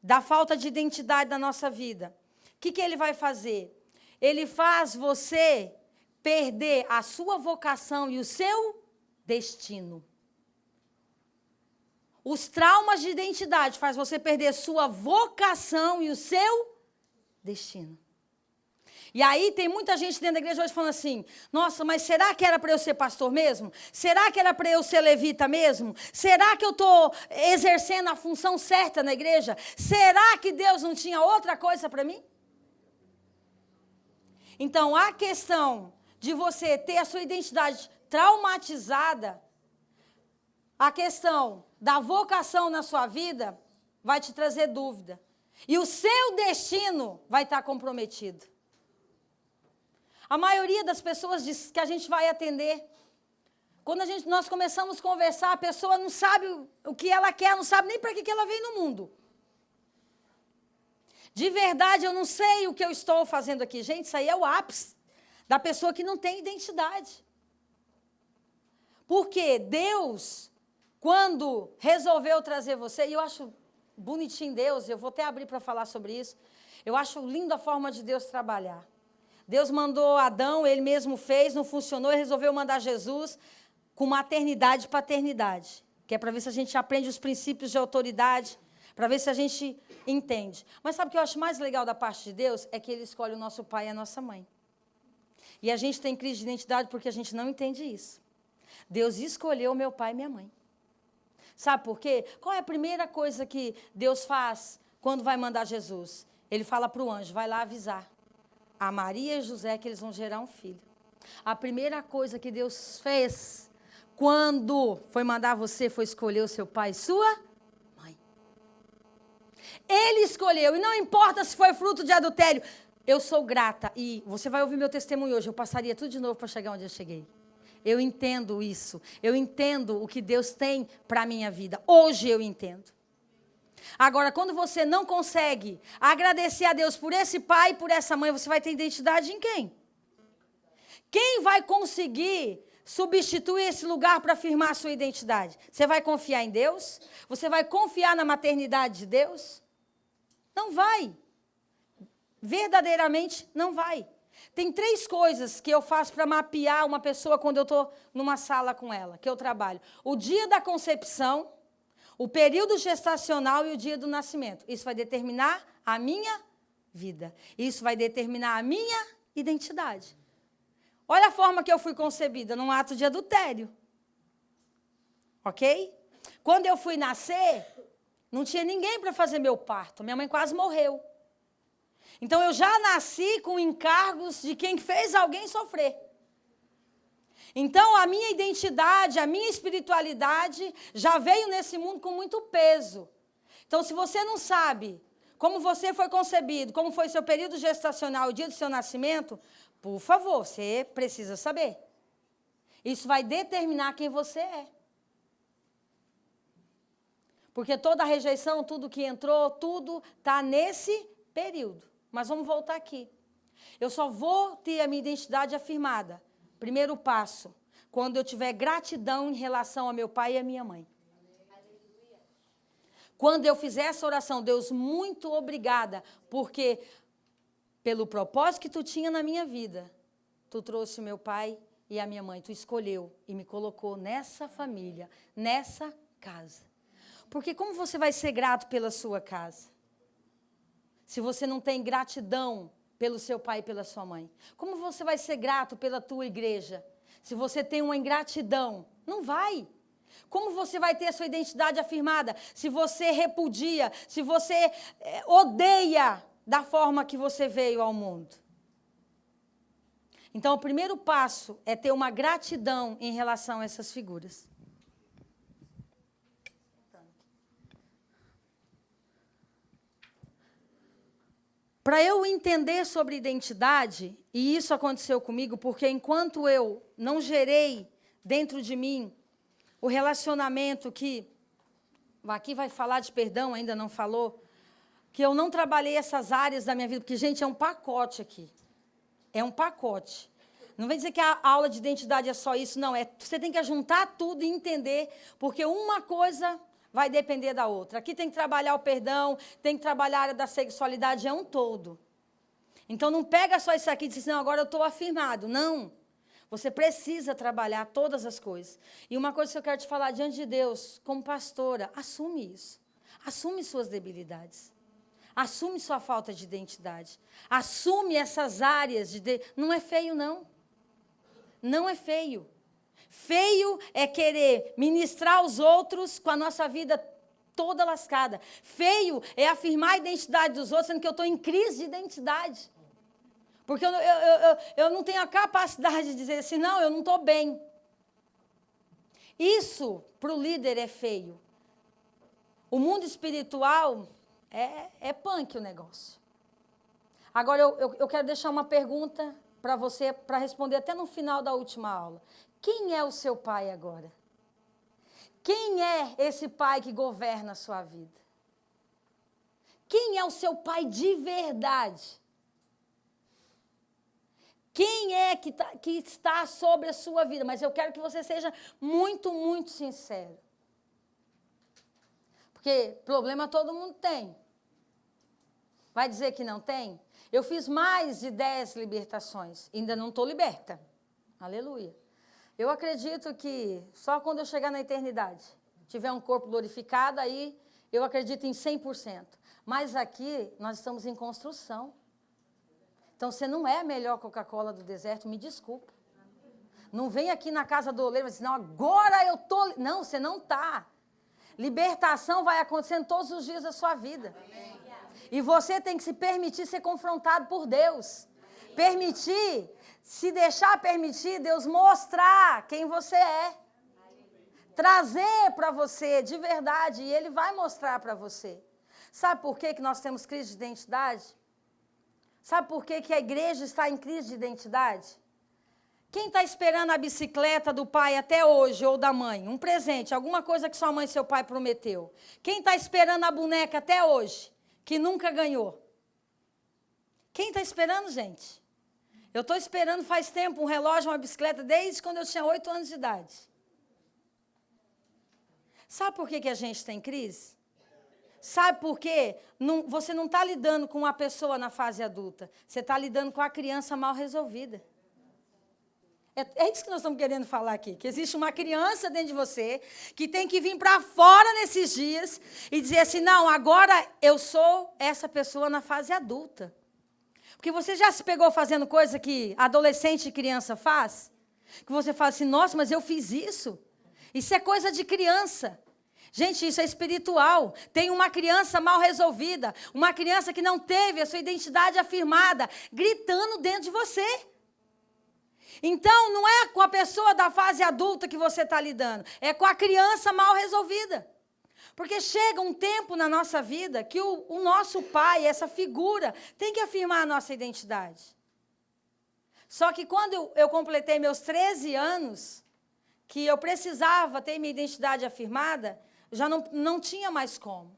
da falta de identidade da nossa vida, o que ele vai fazer? Ele faz você perder a sua vocação e o seu destino. Os traumas de identidade fazem você perder sua vocação e o seu destino. E aí tem muita gente dentro da igreja hoje falando assim, nossa, mas será que era para eu ser pastor mesmo? Será que era para eu ser levita mesmo? Será que eu estou exercendo a função certa na igreja? Será que Deus não tinha outra coisa para mim? Então, a questão de você ter a sua identidade traumatizada, a questão da vocação na sua vida vai te trazer dúvida. E o seu destino vai estar comprometido. A maioria das pessoas que a gente vai atender, quando nós começamos a conversar, a pessoa não sabe o que ela quer, não sabe nem para que ela veio no mundo. De verdade, eu não sei o que eu estou fazendo aqui. Gente, isso aí é o ápice da pessoa que não tem identidade. Porque Deus, quando resolveu trazer você, e eu acho bonitinho Deus, eu vou até abrir para falar sobre isso, eu acho lindo a forma de Deus trabalhar. Deus mandou Adão, ele mesmo fez, não funcionou, ele resolveu mandar Jesus com maternidade e paternidade, que é para ver se a gente aprende os princípios de autoridade, para ver se a gente entende. Mas sabe o que eu acho mais legal da parte de Deus? É que ele escolhe o nosso pai e a nossa mãe. E a gente tem crise de identidade porque a gente não entende isso. Deus escolheu meu pai e minha mãe. Sabe por quê? Qual é a primeira coisa que Deus faz quando vai mandar Jesus? Ele fala para o anjo, vai lá avisar a Maria e José que eles vão gerar um filho. A primeira coisa que Deus fez quando foi mandar você foi escolher o seu pai e sua mãe. Ele escolheu, e não importa se foi fruto de adultério. Eu sou grata, e você vai ouvir meu testemunho hoje, eu passaria tudo de novo para chegar onde eu cheguei. Eu entendo isso, eu entendo o que Deus tem para a minha vida. Hoje eu entendo. Agora, quando você não consegue agradecer a Deus por esse pai e por essa mãe, você vai ter identidade em quem? Quem vai conseguir substituir esse lugar para afirmar a sua identidade? Você vai confiar em Deus? Você vai confiar na maternidade de Deus? Não vai. Verdadeiramente não vai. Tem 3 coisas que eu faço para mapear uma pessoa quando eu estou numa sala com ela, que eu trabalho. O dia da concepção, o período gestacional e o dia do nascimento. Isso vai determinar a minha vida. Isso vai determinar a minha identidade. Olha a forma que eu fui concebida, num ato de adultério. Ok? Quando eu fui nascer, não tinha ninguém para fazer meu parto. Minha mãe quase morreu. Então, eu já nasci com encargos de quem fez alguém sofrer. Então, a minha identidade, a minha espiritualidade já veio nesse mundo com muito peso. Então, se você não sabe como você foi concebido, como foi seu período gestacional, o dia do seu nascimento, por favor, você precisa saber. Isso vai determinar quem você é. Porque toda a rejeição, tudo que entrou, tudo está nesse período. Mas vamos voltar aqui. Eu só vou ter a minha identidade afirmada. Primeiro passo, quando eu tiver gratidão em relação ao meu pai e à minha mãe. Quando eu fizer essa oração, Deus, muito obrigada, porque pelo propósito que tu tinha na minha vida, tu trouxe o meu pai e a minha mãe, tu escolheu e me colocou nessa família, nessa casa. Porque como você vai ser grato pela sua casa? Se você não tem gratidão pelo seu pai e pela sua mãe. Como você vai ser grato pela tua igreja? Se você tem uma ingratidão, não vai. Como você vai ter a sua identidade afirmada se você repudia, se você odeia da forma que você veio ao mundo? Então, o primeiro passo é ter uma gratidão em relação a essas figuras. Para eu entender sobre identidade, e isso aconteceu comigo, porque enquanto eu não gerei dentro de mim o relacionamento que, aqui vai falar de perdão, ainda não falou, que eu não trabalhei essas áreas da minha vida, porque, gente, é um pacote aqui. É um pacote. Não vem dizer que a aula de identidade é só isso, não. Você tem que juntar tudo e entender, porque uma coisa vai depender da outra. Aqui tem que trabalhar o perdão, tem que trabalhar a área da sexualidade, é um todo. Então, não pega só isso aqui e diz assim, não, agora eu estou afirmado. Não. Você precisa trabalhar todas as coisas. E uma coisa que eu quero te falar diante de Deus, como pastora, assume isso. Assume suas debilidades. Assume sua falta de identidade. Assume essas áreas de... Não é feio, não. Não é feio. Feio é querer ministrar aos outros com a nossa vida toda lascada. Feio é afirmar a identidade dos outros, sendo que eu estou em crise de identidade. Porque eu não tenho a capacidade de dizer assim, não, eu não estou bem. Isso, para o líder, é feio. O mundo espiritual é punk o negócio. Agora, eu quero deixar uma pergunta para você, para responder até no final da última aula. Quem é o seu pai agora? Quem é esse pai que governa a sua vida? Quem é o seu pai de verdade? Quem é que está sobre a sua vida? Mas eu quero que você seja muito, muito sincero. Porque problema todo mundo tem. Vai dizer que não tem? Eu fiz mais de 10 libertações. Ainda não estou liberta. Aleluia. Eu acredito que só quando eu chegar na eternidade, tiver um corpo glorificado, aí eu acredito em 100%. Mas aqui nós estamos em construção. Então, você não é a melhor Coca-Cola do deserto, me desculpa. Não vem aqui na casa do oleiro e diz, não, agora eu estou... Não, você não está. Libertação vai acontecendo todos os dias da sua vida. E você tem que se permitir ser confrontado por Deus. Permitir, se deixar permitir, Deus mostrar quem você é. Trazer para você de verdade, e Ele vai mostrar para você. Sabe por que nós temos crise de identidade? Sabe por que a igreja está em crise de identidade? Quem está esperando a bicicleta do pai até hoje, ou da mãe? Um presente, alguma coisa que sua mãe e seu pai prometeu. Quem está esperando a boneca até hoje, que nunca ganhou? Quem está esperando, gente? Eu estou esperando faz tempo um relógio, uma bicicleta, desde quando eu tinha 8 anos de idade. Sabe por que a gente tem crise? Sabe por quê? Você não está lidando com uma pessoa na fase adulta. Você está lidando com a criança mal resolvida. É isso que nós estamos querendo falar aqui. Que existe uma criança dentro de você que tem que vir para fora nesses dias e dizer assim, não, agora eu sou essa pessoa na fase adulta. Porque você já se pegou fazendo coisa que adolescente e criança faz? Que você fala assim, nossa, mas eu fiz isso. Isso é coisa de criança. Gente, isso é espiritual. Tem uma criança mal resolvida, uma criança que não teve a sua identidade afirmada, gritando dentro de você. Então, não é com a pessoa da fase adulta que você está lidando, é com a criança mal resolvida. Porque chega um tempo na nossa vida que o nosso pai, essa figura, tem que afirmar a nossa identidade. Só que quando eu completei meus 13 anos, que eu precisava ter minha identidade afirmada, já não tinha mais como.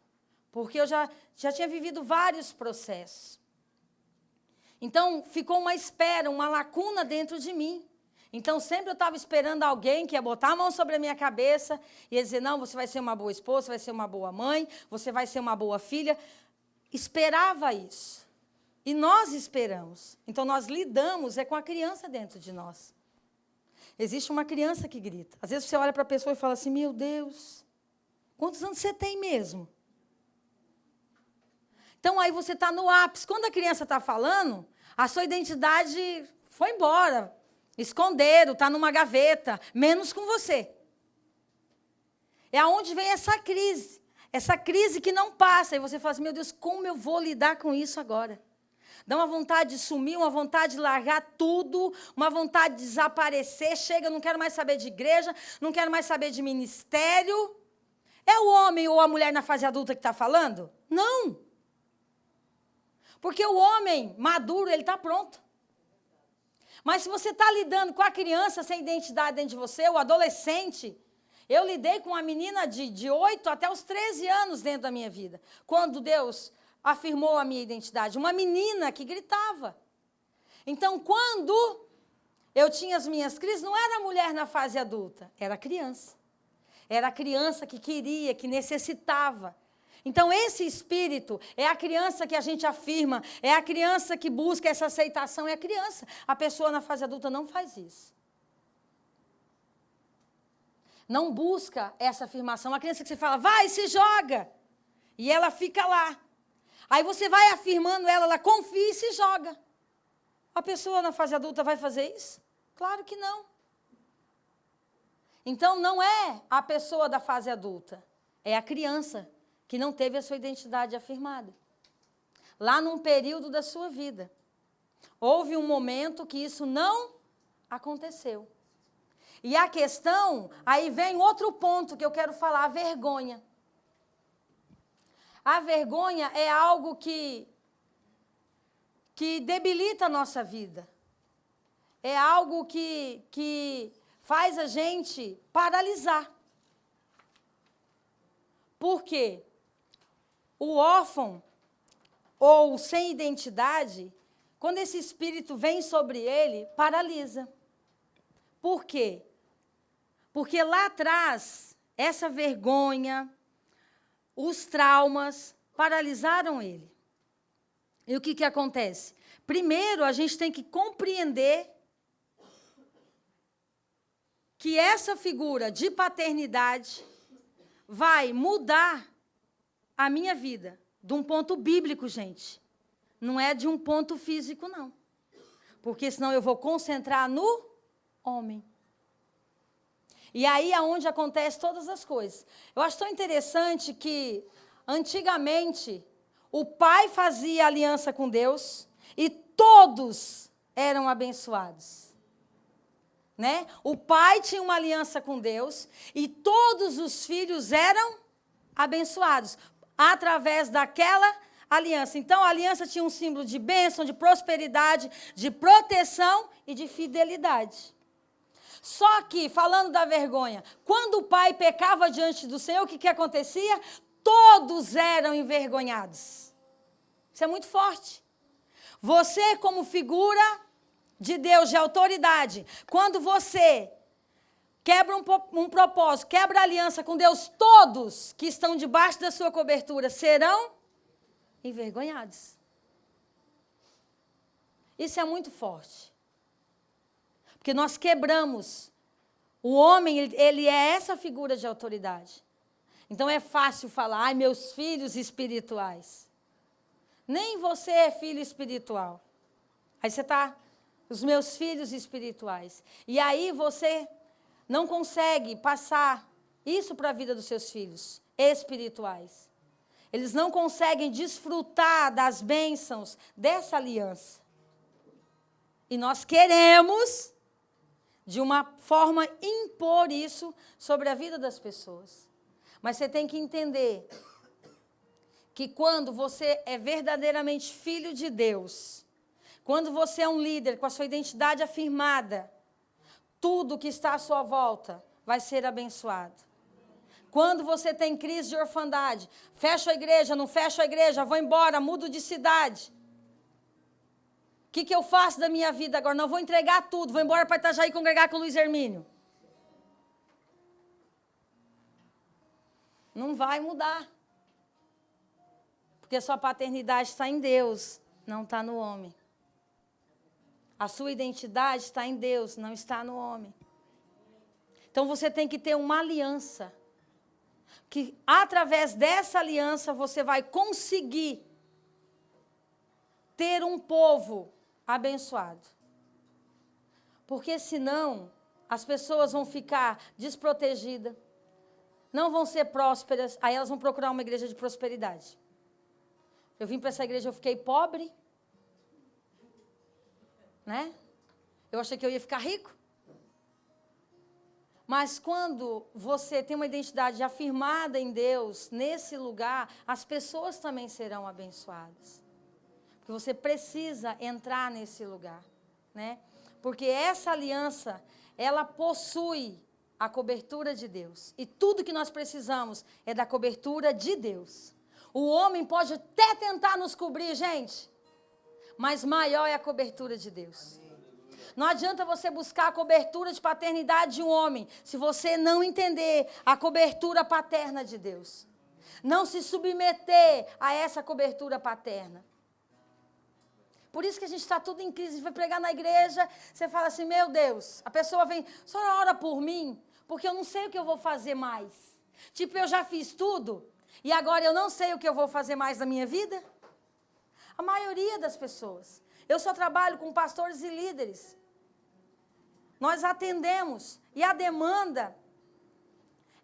Porque eu já tinha vivido vários processos. Então, ficou uma espera, uma lacuna dentro de mim. Então, sempre eu estava esperando alguém que ia botar a mão sobre a minha cabeça e ia dizer, não, você vai ser uma boa esposa, vai ser uma boa mãe, você vai ser uma boa filha. Esperava isso. E nós esperamos. Então, nós lidamos com a criança dentro de nós. Existe uma criança que grita. Às vezes, você olha para a pessoa e fala assim, meu Deus, quantos anos você tem mesmo? Então, aí você está no ápice. Quando a criança está falando, a sua identidade foi embora. Esconderam, está numa gaveta, menos com você. É aonde vem essa crise que não passa. E você fala assim, meu Deus, como eu vou lidar com isso agora? Dá uma vontade de sumir, uma vontade de largar tudo, uma vontade de desaparecer. Chega, não quero mais saber de igreja, não quero mais saber de ministério. É o homem ou a mulher na fase adulta que está falando? Não. Porque o homem maduro, ele está pronto. Mas se você está lidando com a criança sem identidade dentro de você, o adolescente, eu lidei com uma menina de 8 até os 13 anos dentro da minha vida, quando Deus afirmou a minha identidade. Uma menina que gritava. Então, quando eu tinha as minhas crises, não era a mulher na fase adulta, era a criança. Era a criança que queria, que necessitava. Então, esse espírito é a criança que a gente afirma, é a criança que busca essa aceitação, é a criança. A pessoa na fase adulta não faz isso. Não busca essa afirmação. A criança que você fala, vai, se joga. E ela fica lá. Aí você vai afirmando ela confia e se joga. A pessoa na fase adulta vai fazer isso? Claro que não. Então, não é a pessoa da fase adulta, é a criança que não teve a sua identidade afirmada. Lá num período da sua vida, houve um momento que isso não aconteceu. E a questão, aí vem outro ponto que eu quero falar, a vergonha. A vergonha é algo que debilita a nossa vida. É algo que faz a gente paralisar. Por quê? O órfão, ou sem identidade, quando esse espírito vem sobre ele, paralisa. Por quê? Porque lá atrás, essa vergonha, os traumas, paralisaram ele. E o que acontece? Primeiro, a gente tem que compreender que essa figura de paternidade vai mudar a minha vida, de um ponto bíblico, gente. Não é de um ponto físico, não. Porque senão eu vou concentrar no homem. E aí é onde acontecem todas as coisas. Eu acho tão interessante que, antigamente, o pai fazia aliança com Deus e todos eram abençoados. Né? O pai tinha uma aliança com Deus e todos os filhos eram abençoados através daquela aliança. Então, a aliança tinha um símbolo de bênção, de prosperidade, de proteção e de fidelidade. Só que, falando da vergonha, quando o pai pecava diante do Senhor, o que acontecia? Todos eram envergonhados. Isso é muito forte. Você, como figura de Deus, de autoridade, quando você quebra um propósito, quebra a aliança com Deus, todos que estão debaixo da sua cobertura serão envergonhados. Isso é muito forte. Porque nós quebramos. O homem, ele é essa figura de autoridade. Então é fácil falar, ai, meus filhos espirituais. Nem você é filho espiritual. Aí você está, os meus filhos espirituais. E aí você não consegue passar isso para a vida dos seus filhos espirituais. Eles não conseguem desfrutar das bênçãos dessa aliança. E nós queremos de uma forma impor isso sobre a vida das pessoas. Mas você tem que entender que quando você é verdadeiramente filho de Deus, quando você é um líder com a sua identidade afirmada, tudo que está à sua volta vai ser abençoado. Quando você tem crise de orfandade, fecho a igreja, não fecho a igreja, vou embora, mudo de cidade. O que eu faço da minha vida agora? Não vou entregar tudo, vou embora para Itajaí congregar com o Luiz Hermínio. Não vai mudar. Porque a sua paternidade está em Deus, não está no homem. A sua identidade está em Deus, não está no homem. Então você tem que ter uma aliança. Que através dessa aliança você vai conseguir ter um povo abençoado. Porque senão as pessoas vão ficar desprotegidas, não vão ser prósperas, aí elas vão procurar uma igreja de prosperidade. Eu vim para essa igreja, eu fiquei pobre, né? Eu achei que eu ia ficar rico. Mas quando você tem uma identidade afirmada em Deus, nesse lugar, as pessoas também serão abençoadas. Porque você precisa entrar nesse lugar, né? Porque essa aliança, ela possui a cobertura de Deus. E tudo que nós precisamos é da cobertura de Deus. O homem pode até tentar nos cobrir, gente, mas maior é a cobertura de Deus. Não adianta você buscar a cobertura de paternidade de um homem, se você não entender a cobertura paterna de Deus. Não se submeter a essa cobertura paterna. Por isso que a gente está tudo em crise. A gente vai pregar na igreja, você fala assim, meu Deus, a pessoa vem, a senhora ora por mim, porque eu não sei o que eu vou fazer mais. Tipo, eu já fiz tudo, e agora eu não sei o que eu vou fazer mais na minha vida. A maioria das pessoas. Eu só trabalho com pastores e líderes. Nós atendemos, e a demanda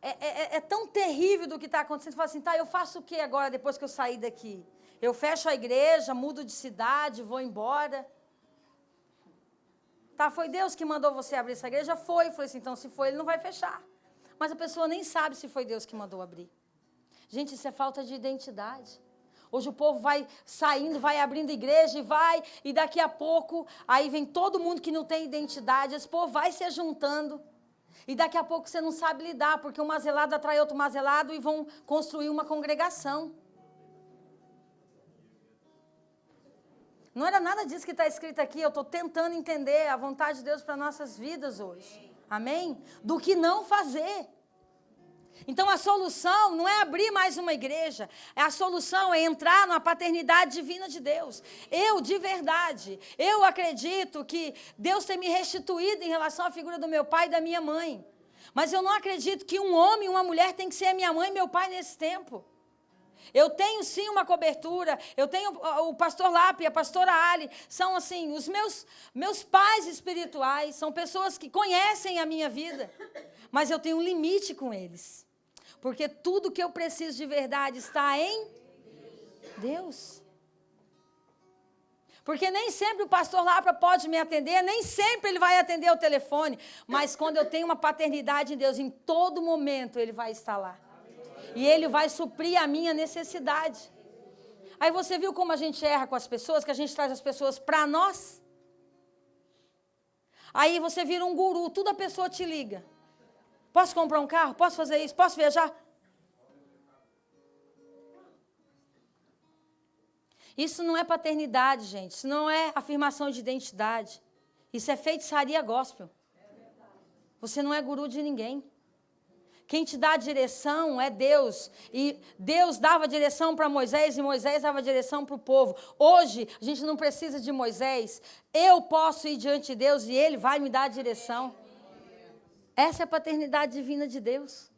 é tão terrível do que está acontecendo. Você fala assim, tá, eu faço o que agora depois que eu sair daqui? Eu fecho a igreja, mudo de cidade, vou embora. Tá, foi Deus que mandou você abrir essa igreja? Foi. Eu falei assim, então se foi, ele não vai fechar. Mas a pessoa nem sabe se foi Deus que mandou abrir. Gente, isso é falta de identidade. Hoje o povo vai saindo, vai abrindo igreja e daqui a pouco, aí vem todo mundo que não tem identidade, esse povo vai se juntando. E daqui a pouco você não sabe lidar, porque um mazelado atrai outro mazelado e vão construir uma congregação. Não era nada disso que está escrito aqui, eu estou tentando entender a vontade de Deus para nossas vidas hoje. Amém? Do que não fazer. Então a solução não é abrir mais uma igreja, a solução é entrar na paternidade divina de Deus. Eu, de verdade, eu acredito que Deus tem me restituído em relação à figura do meu pai e da minha mãe. Mas eu não acredito que um homem e uma mulher tem que ser a minha mãe e meu pai nesse tempo. Eu tenho sim uma cobertura, eu tenho o pastor Lápia, a pastora Ali, são assim, os meus pais espirituais, são pessoas que conhecem a minha vida, mas eu tenho um limite com eles. Porque tudo que eu preciso de verdade está em Deus. Porque nem sempre o pastor Lápia pode me atender, nem sempre ele vai atender o telefone, mas quando eu tenho uma paternidade em Deus, em todo momento ele vai estar lá. E ele vai suprir a minha necessidade. Aí você viu como a gente erra com as pessoas, que a gente traz as pessoas para nós? Aí você vira um guru, tudo a pessoa te liga. Posso comprar um carro? Posso fazer isso? Posso viajar? Isso não é paternidade, gente. Isso não é afirmação de identidade. Isso é feitiçaria gospel. Você não é guru de ninguém. Quem te dá a direção é Deus. E Deus dava direção para Moisés e Moisés dava direção para o povo. Hoje, a gente não precisa de Moisés. Eu posso ir diante de Deus e Ele vai me dar a direção. Essa é a paternidade divina de Deus.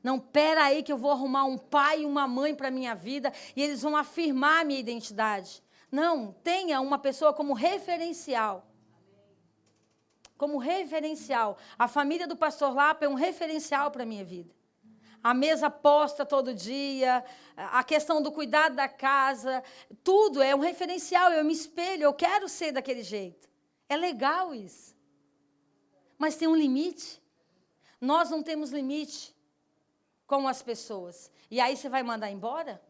Não, pera aí que eu vou arrumar um pai e uma mãe para a minha vida e eles vão afirmar a minha identidade. Não, tenha uma pessoa como referencial. Como referencial. A família do pastor Lapa é um referencial para a minha vida. A mesa posta todo dia, a questão do cuidado da casa, tudo é um referencial, eu me espelho, eu quero ser daquele jeito. É legal isso. Mas tem um limite. Nós não temos limite com as pessoas. E aí você vai mandar embora?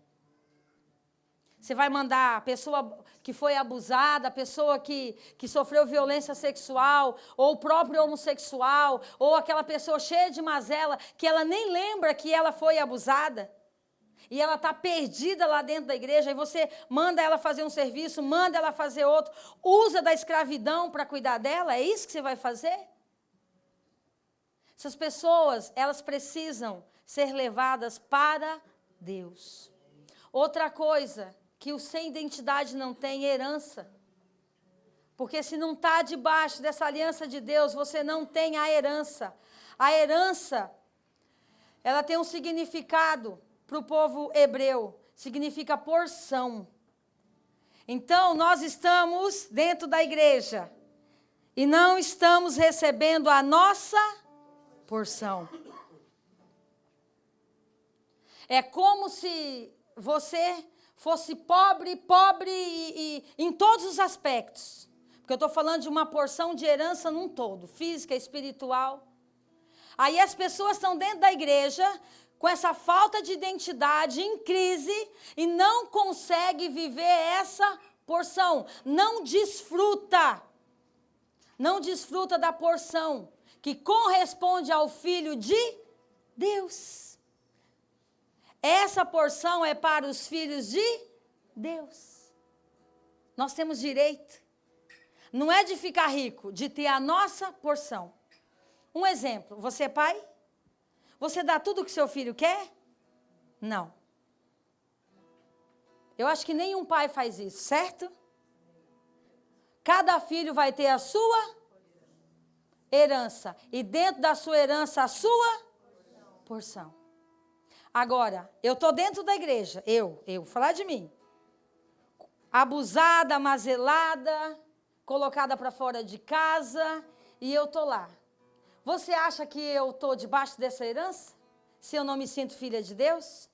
Você vai mandar a pessoa que foi abusada, a pessoa que sofreu violência sexual, ou o próprio homossexual, ou aquela pessoa cheia de mazela, que ela nem lembra que ela foi abusada, e ela está perdida lá dentro da igreja, e você manda ela fazer um serviço, manda ela fazer outro, usa da escravidão para cuidar dela, é isso que você vai fazer? Essas pessoas, elas precisam ser levadas para Deus. Outra coisa que o sem identidade não tem, herança. Porque se não está debaixo dessa aliança de Deus, você não tem a herança. A herança, ela tem um significado para o povo hebreu. Significa porção. Então, nós estamos dentro da igreja e não estamos recebendo a nossa porção. É como se você fosse pobre e em todos os aspectos. Porque eu estou falando de uma porção de herança num todo, física, espiritual. Aí as pessoas estão dentro da igreja com essa falta de identidade, em crise, e não conseguem viver essa porção. Não desfruta da porção que corresponde ao Filho de Deus. Essa porção é para os filhos de Deus. Nós temos direito. Não é de ficar rico, de ter a nossa porção. Um exemplo, você é pai? Você dá tudo o que seu filho quer? Não. Eu acho que nenhum pai faz isso, certo? Cada filho vai ter a sua herança. E dentro da sua herança, a sua porção. Agora, eu estou dentro da igreja, vou falar de mim. Abusada, mazelada, colocada para fora de casa, e eu estou lá. Você acha que eu estou debaixo dessa herança? Se eu não me sinto filha de Deus?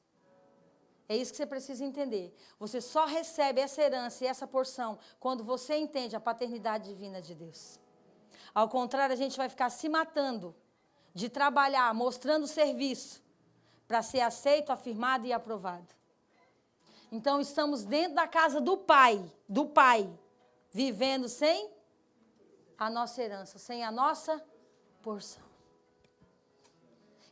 É isso que você precisa entender. Você só recebe essa herança e essa porção quando você entende a paternidade divina de Deus. Ao contrário, a gente vai ficar se matando de trabalhar, mostrando serviço, para ser aceito, afirmado e aprovado. Então, estamos dentro da casa do Pai, vivendo sem a nossa herança, sem a nossa porção.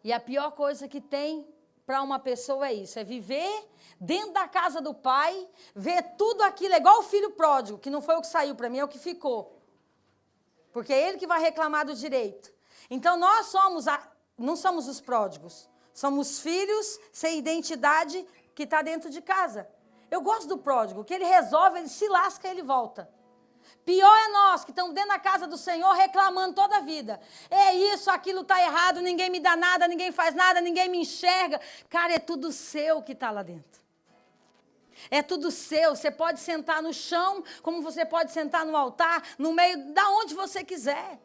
E a pior coisa que tem para uma pessoa é isso, é viver dentro da casa do Pai, ver tudo aquilo, é igual o filho pródigo, que não foi o que saiu para mim, é o que ficou. Porque é ele que vai reclamar do direito. Então, nós não somos os pródigos. Somos filhos sem identidade que está dentro de casa. Eu gosto do pródigo, que ele resolve, ele se lasca e ele volta. Pior é nós, que estamos dentro da casa do Senhor reclamando toda a vida. É isso, aquilo está errado, ninguém me dá nada, ninguém faz nada, ninguém me enxerga. Cara, é tudo seu que está lá dentro. É tudo seu, você pode sentar no chão, como você pode sentar no altar, no meio, da onde você quiser.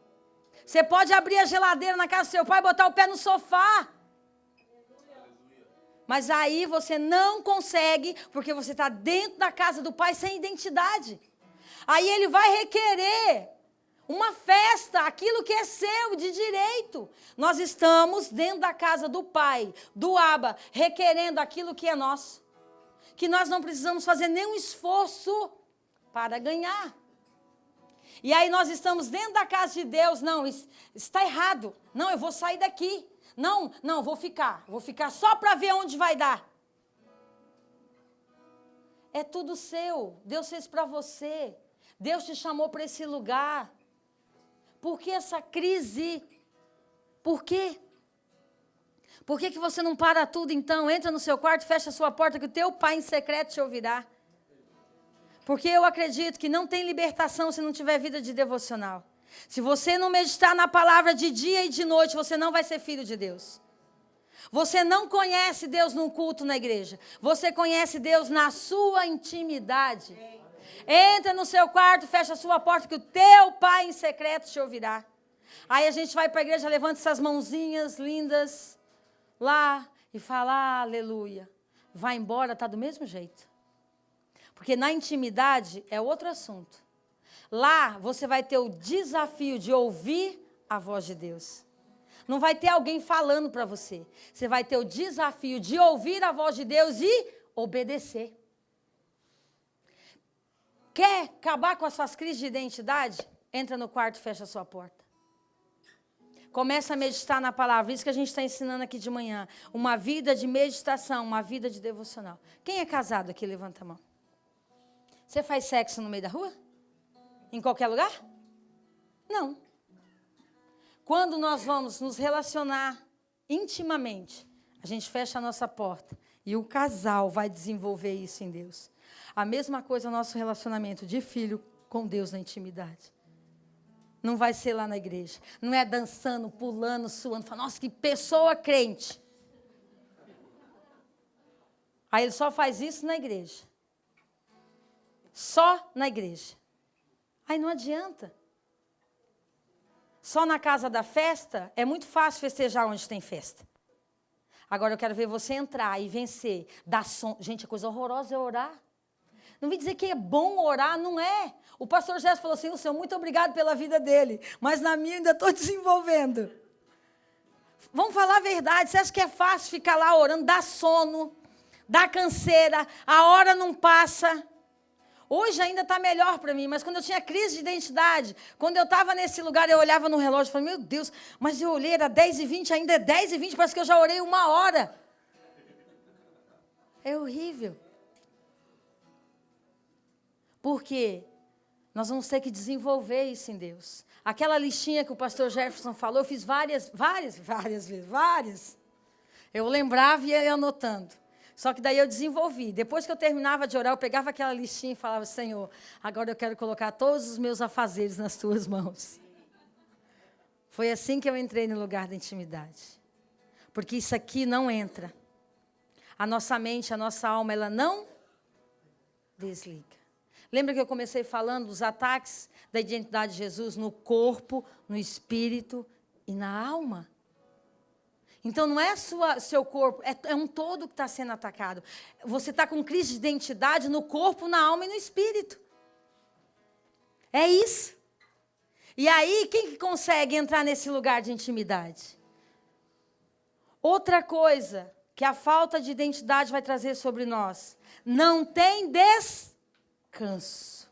Você pode abrir a geladeira na casa do seu pai e botar o pé no sofá. Mas aí você não consegue, porque você está dentro da casa do Pai sem identidade. Aí ele vai requerer uma festa, aquilo que é seu, de direito. Nós estamos dentro da casa do Pai, do Abba, requerendo aquilo que é nosso. Que nós não precisamos fazer nenhum esforço para ganhar. E aí nós estamos dentro da casa de Deus, não, está errado. Não, eu vou sair daqui. Não, vou ficar só para ver onde vai dar. É tudo seu, Deus fez para você, Deus te chamou para esse lugar. Por que essa crise? Por quê? Por que você não para tudo então? Entra no seu quarto, fecha a sua porta, que o teu pai em secreto te ouvirá. Porque eu acredito que não tem libertação se não tiver vida de devocional. Se você não meditar na palavra de dia e de noite, você não vai ser filho de Deus. Você não conhece Deus num culto na igreja. Você conhece Deus na sua intimidade. Entra no seu quarto, fecha a sua porta, que o teu pai em secreto te ouvirá. Aí a gente vai para a igreja, levanta essas mãozinhas lindas lá e fala, aleluia. Vai embora, está do mesmo jeito. Porque na intimidade é outro assunto. Lá você vai ter o desafio de ouvir a voz de Deus. Não vai ter alguém falando para você. Você vai ter o desafio de ouvir a voz de Deus e obedecer. Quer acabar com as suas crises de identidade? Entra no quarto e fecha a sua porta. Começa a meditar na palavra. Isso que a gente está ensinando aqui de manhã. Uma vida de meditação, uma vida de devocional. Quem é casado aqui? Levanta a mão. Você faz sexo no meio da rua? Em qualquer lugar? Não. Quando nós vamos nos relacionar intimamente, a gente fecha a nossa porta e o casal vai desenvolver isso em Deus. A mesma coisa no nosso relacionamento de filho com Deus na intimidade. Não vai ser lá na igreja. Não é dançando, pulando, suando, falando, nossa, que pessoa crente. Aí ele só faz isso na igreja. Só na igreja. Aí não adianta. Só na casa da festa, é muito fácil festejar onde tem festa. Agora eu quero ver você entrar e vencer. Dar som. Gente, a coisa horrorosa é orar. Não vem dizer que é bom orar, não é. O pastor Jéssica falou assim, o Senhor, muito obrigado pela vida dele. Mas na minha ainda estou desenvolvendo. Vamos falar a verdade. Você acha que é fácil ficar lá orando? Dá sono, dá canseira, a hora não passa. Hoje ainda está melhor para mim, mas quando eu tinha crise de identidade, quando eu estava nesse lugar, eu olhava no relógio e falei, meu Deus, mas eu olhei, era 10h20, ainda é 10h20, parece que eu já orei 1 hora. É horrível. Por quê? Nós vamos ter que desenvolver isso em Deus. Aquela listinha que o pastor Jefferson falou, eu fiz várias vezes. Eu lembrava e ia anotando. Só que daí eu desenvolvi. Depois que eu terminava de orar, eu pegava aquela listinha e falava, Senhor, agora eu quero colocar todos os meus afazeres nas tuas mãos. Foi assim que eu entrei no lugar da intimidade. Porque isso aqui não entra. A nossa mente, a nossa alma, ela não desliga. Lembra que eu comecei falando dos ataques da identidade de Jesus no corpo, no espírito e na alma? Então, não é seu corpo, é um todo que está sendo atacado. Você está com crise de identidade no corpo, na alma e no espírito. É isso. E aí, quem que consegue entrar nesse lugar de intimidade? Outra coisa que a falta de identidade vai trazer sobre nós. Não tem descanso.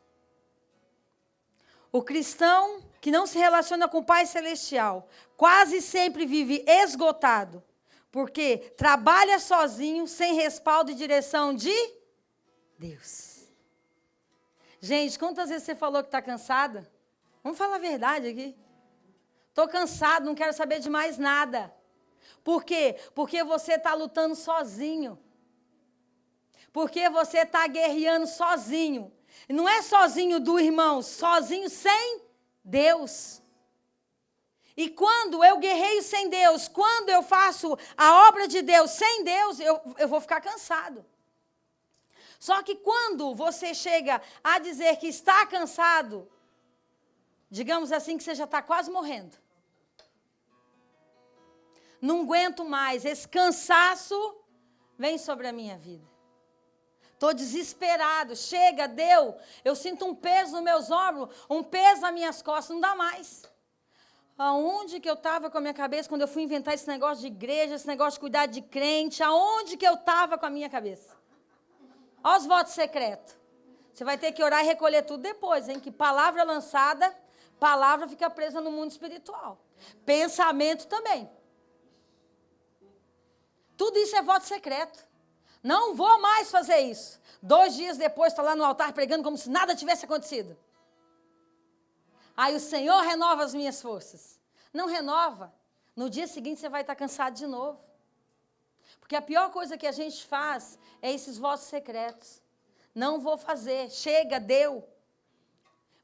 O cristão que não se relaciona com o Pai Celestial, quase sempre vive esgotado, porque trabalha sozinho, sem respaldo e direção de Deus. Gente, quantas vezes você falou que está cansada? Vamos falar a verdade aqui. Estou cansado, não quero saber de mais nada. Por quê? Porque você está lutando sozinho. Porque você está guerreando sozinho. Não é sozinho do irmão, sozinho sem Deus. E quando eu guerreio sem Deus, quando eu faço a obra de Deus sem Deus, eu vou ficar cansado. Só que quando você chega a dizer que está cansado, digamos assim que você já está quase morrendo. Não aguento mais, esse cansaço vem sobre a minha vida. Estou desesperado, chega, deu. Eu sinto um peso nos meus ombros, um peso nas minhas costas, não dá mais. Aonde que eu estava com a minha cabeça quando eu fui inventar esse negócio de igreja, esse negócio de cuidar de crente? Aonde que eu estava com a minha cabeça? Olha os votos secretos. Você vai ter que orar e recolher tudo depois, hein? Que palavra lançada, palavra fica presa no mundo espiritual. Pensamento também. Tudo isso é voto secreto. Não vou mais fazer isso. 2 dias depois, está lá no altar pregando como se nada tivesse acontecido. Aí o Senhor renova as minhas forças. Não renova. No dia seguinte você vai estar cansado de novo. Porque a pior coisa que a gente faz é esses votos secretos. Não vou fazer. Chega, deu.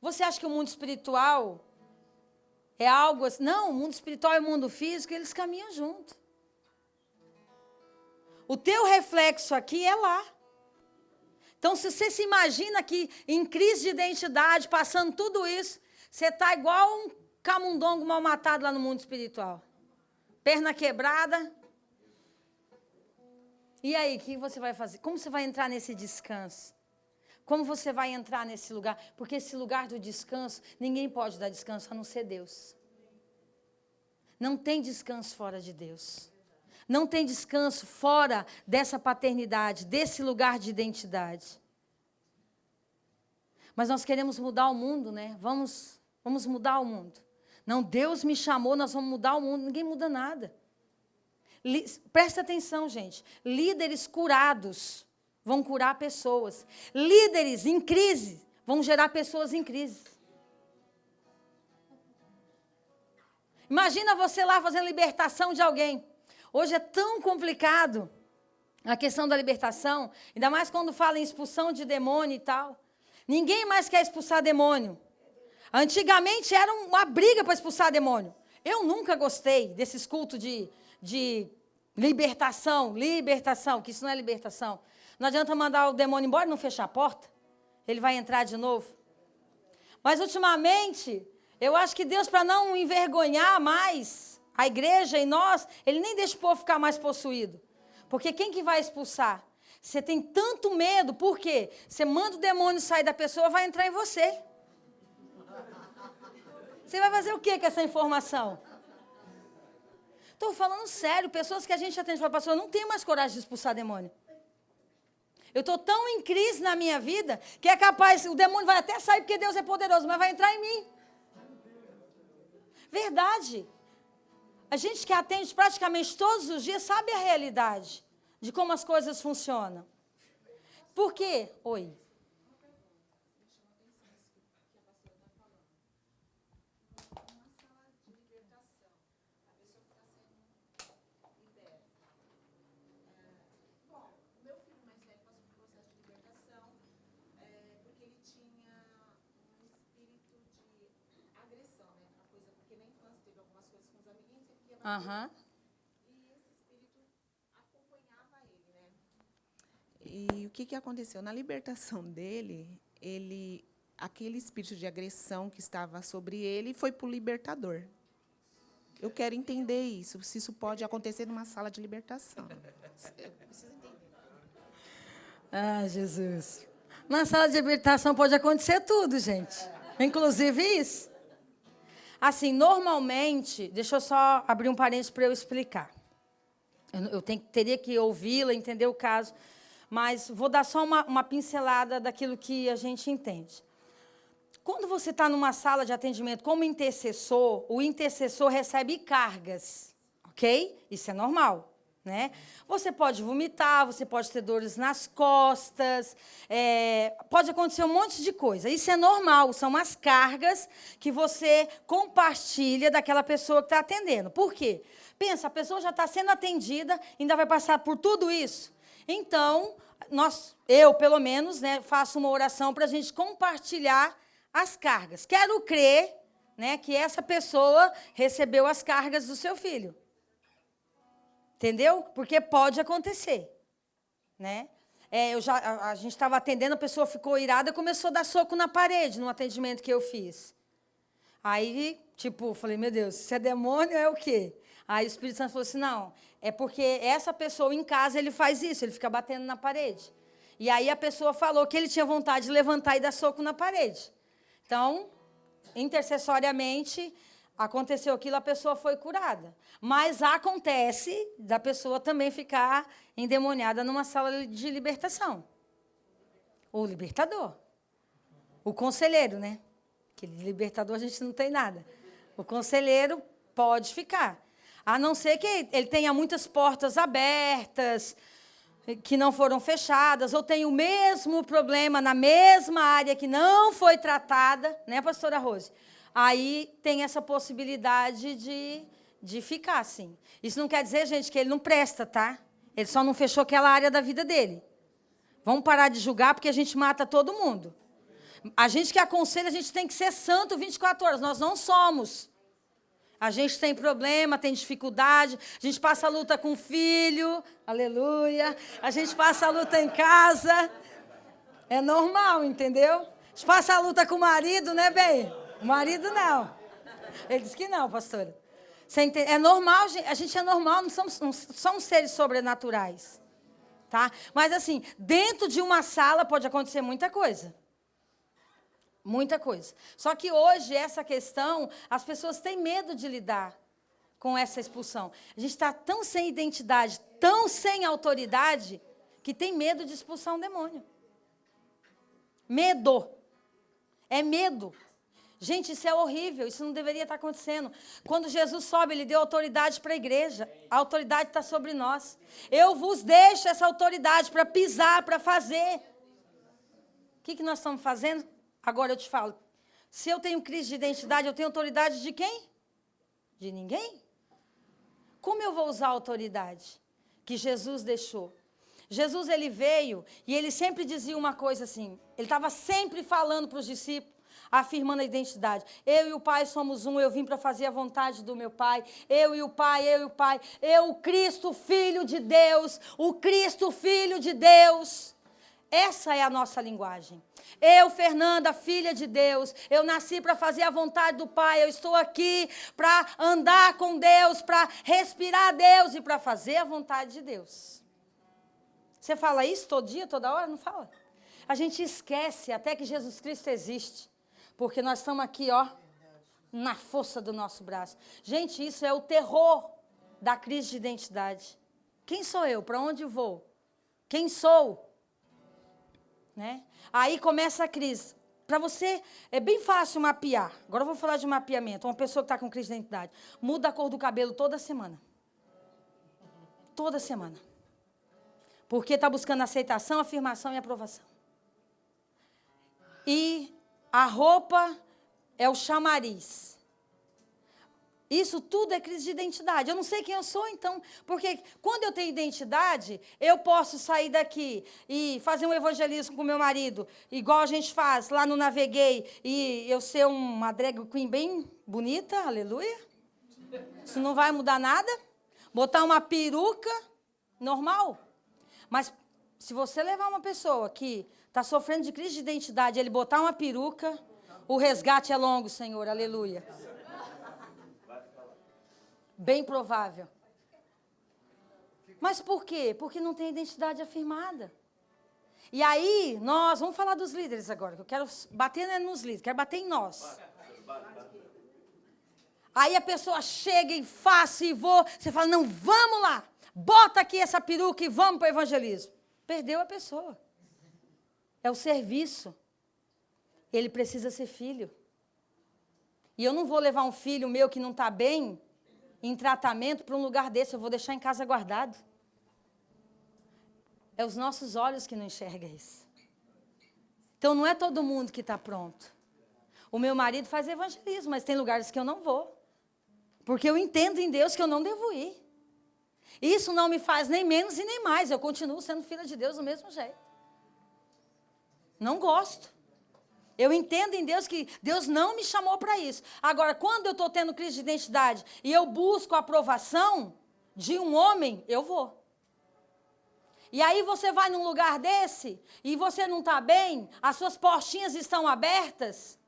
Você acha que o mundo espiritual é algo assim? Não, o mundo espiritual e o mundo físico, eles caminham junto. O teu reflexo aqui é lá. Então, se você se imagina que em crise de identidade, passando tudo isso, você está igual um camundongo mal matado lá no mundo espiritual. Perna quebrada. E aí, o que você vai fazer? Como você vai entrar nesse descanso? Como você vai entrar nesse lugar? Porque esse lugar do descanso, ninguém pode dar descanso a não ser Deus. Não tem descanso fora de Deus. Não tem descanso fora dessa paternidade, desse lugar de identidade. Mas nós queremos mudar o mundo, né? Vamos mudar o mundo. Não, Deus me chamou, nós vamos mudar o mundo. Ninguém muda nada. Presta atenção, gente. Líderes curados vão curar pessoas. Líderes em crise vão gerar pessoas em crise. Imagina você lá fazendo libertação de alguém. Hoje é tão complicado a questão da libertação, ainda mais quando fala em expulsão de demônio e tal. Ninguém mais quer expulsar demônio. Antigamente era uma briga para expulsar demônio. Eu nunca gostei desses cultos de libertação, que isso não é libertação. Não adianta mandar o demônio embora e não fechar a porta. Ele vai entrar de novo. Mas ultimamente, eu acho que Deus, para não envergonhar mais a igreja e nós, Ele nem deixa o povo ficar mais possuído. Porque quem que vai expulsar? Você tem tanto medo, por quê? Você manda o demônio sair da pessoa, vai entrar em você. Você vai fazer o quê com essa informação? Estou falando sério, pessoas que a gente atende para pastor, eu não tenho mais coragem de expulsar demônio. Eu estou tão em crise na minha vida, que é capaz, o demônio vai até sair porque Deus é poderoso, mas vai entrar em mim. Verdade. A gente que atende praticamente todos os dias sabe a realidade de como as coisas funcionam. Por quê? Oi. Aham. E esse espírito acompanhava ele, né? E o que aconteceu? Na libertação dele, aquele espírito de agressão que estava sobre ele foi para o libertador. Eu quero entender isso, se isso pode acontecer numa sala de libertação. Eu preciso entender. Ah, Jesus. Na sala de libertação pode acontecer tudo, gente. Inclusive isso. Assim, normalmente, deixa eu só abrir um parênteses para eu explicar. Eu teria que ouvi-la, entender o caso, mas vou dar só uma pincelada daquilo que a gente entende. Quando você está numa sala de atendimento como intercessor, o intercessor recebe cargas, ok? Isso é normal. Né? Você pode vomitar, você pode ter dores nas costas, pode acontecer um monte de coisa. Isso é normal, são as cargas que você compartilha daquela pessoa que está atendendo. Por quê? Pensa, a pessoa já está sendo atendida, ainda vai passar por tudo isso. Então, eu, pelo menos, né, faço uma oração para a gente compartilhar as cargas. Quero crer, né, que essa pessoa recebeu as cargas do seu filho. Entendeu? Porque pode acontecer, né? A gente estava atendendo, a pessoa ficou irada e começou a dar soco na parede no atendimento que eu fiz. Aí, falei, meu Deus, se é demônio, é o quê? Aí o Espírito Santo falou assim, não, é porque essa pessoa em casa, ele faz isso, ele fica batendo na parede. E aí a pessoa falou que ele tinha vontade de levantar e dar soco na parede. Então, intercessoriamente, aconteceu aquilo, a pessoa foi curada. Mas acontece da pessoa também ficar endemoniada numa sala de libertação. O libertador. O conselheiro, né? Que libertador a gente não tem nada. O conselheiro pode ficar. A não ser que ele tenha muitas portas abertas, que não foram fechadas, ou tenha o mesmo problema na mesma área que não foi tratada, né, pastora Rose? Aí tem essa possibilidade de ficar, sim. Isso não quer dizer, gente, que ele não presta, tá? Ele só não fechou aquela área da vida dele. Vamos parar de julgar, porque a gente mata todo mundo. A gente que aconselha, a gente tem que ser santo 24 horas. Nós não somos. A gente tem problema, tem dificuldade. A gente passa a luta com o filho. Aleluia. A gente passa a luta em casa. É normal, entendeu? A gente passa a luta com o marido, né, bem? O marido não. Ele disse que não, pastora. Você entende? É normal, a gente é normal, não somos seres sobrenaturais. Tá? Mas, assim, dentro de uma sala pode acontecer muita coisa. Muita coisa. Só que hoje, essa questão, as pessoas têm medo de lidar com essa expulsão. A gente está tão sem identidade, tão sem autoridade, que tem medo de expulsar um demônio. Medo. É medo. Gente, isso é horrível, isso não deveria estar acontecendo. Quando Jesus sobe, ele deu autoridade para a igreja. A autoridade está sobre nós. Eu vos deixo essa autoridade para pisar, para fazer. O que nós estamos fazendo? Agora eu te falo. Se eu tenho crise de identidade, eu tenho autoridade de quem? De ninguém. Como eu vou usar a autoridade que Jesus deixou? Jesus, ele veio e ele sempre dizia uma coisa assim. Ele estava sempre falando para os discípulos, afirmando a identidade. Eu e o Pai somos um, eu vim para fazer a vontade do meu Pai. Eu e o Pai, eu e o Pai. Eu, o Cristo, Filho de Deus. O Cristo, Filho de Deus. Essa é a nossa linguagem. Eu, Fernanda, filha de Deus, eu nasci para fazer a vontade do Pai, eu estou aqui para andar com Deus, para respirar Deus e para fazer a vontade de Deus. Você fala isso todo dia, toda hora? Não fala. A gente esquece até que Jesus Cristo existe, porque nós estamos aqui, ó, na força do nosso braço. Gente, isso é o terror da crise de identidade. Quem sou eu? Para onde vou? Quem sou? Né? Aí começa a crise. Para você, é bem fácil mapear. Agora eu vou falar de mapeamento. Uma pessoa que está com crise de identidade. Muda a cor do cabelo toda semana. Toda semana. Porque está buscando aceitação, afirmação e aprovação. E a roupa é o chamariz. Isso tudo é crise de identidade. Eu não sei quem eu sou, então. Porque quando eu tenho identidade, eu posso sair daqui e fazer um evangelismo com meu marido, igual a gente faz lá no Naveguei, e eu ser uma drag queen bem bonita, aleluia. Isso não vai mudar nada. Botar uma peruca, normal. Mas se você levar uma pessoa que está sofrendo de crise de identidade, ele botar uma peruca, o resgate é longo, Senhor, aleluia. Bem provável. Mas por quê? Porque não tem identidade afirmada. E aí, nós, vamos falar dos líderes agora, que eu quero bater nos líderes, quero bater em nós. Aí a pessoa chega e faço e vou, você fala, não, vamos lá, bota aqui essa peruca e vamos para o evangelismo. Perdeu a pessoa. É o serviço. Ele precisa ser filho. E eu não vou levar um filho meu que não está bem, em tratamento, para um lugar desse, eu vou deixar em casa guardado. É os nossos olhos que não enxergam isso. Então, não é todo mundo que está pronto. O meu marido faz evangelismo, mas tem lugares que eu não vou. Porque eu entendo em Deus que eu não devo ir. Isso não me faz nem menos e nem mais. Eu continuo sendo filha de Deus do mesmo jeito. Não gosto. Eu entendo em Deus que Deus não me chamou para isso. Agora, quando eu estou tendo crise de identidade e eu busco a aprovação de um homem, eu vou. E aí você vai num lugar desse e você não está bem, as suas portinhas estão abertas.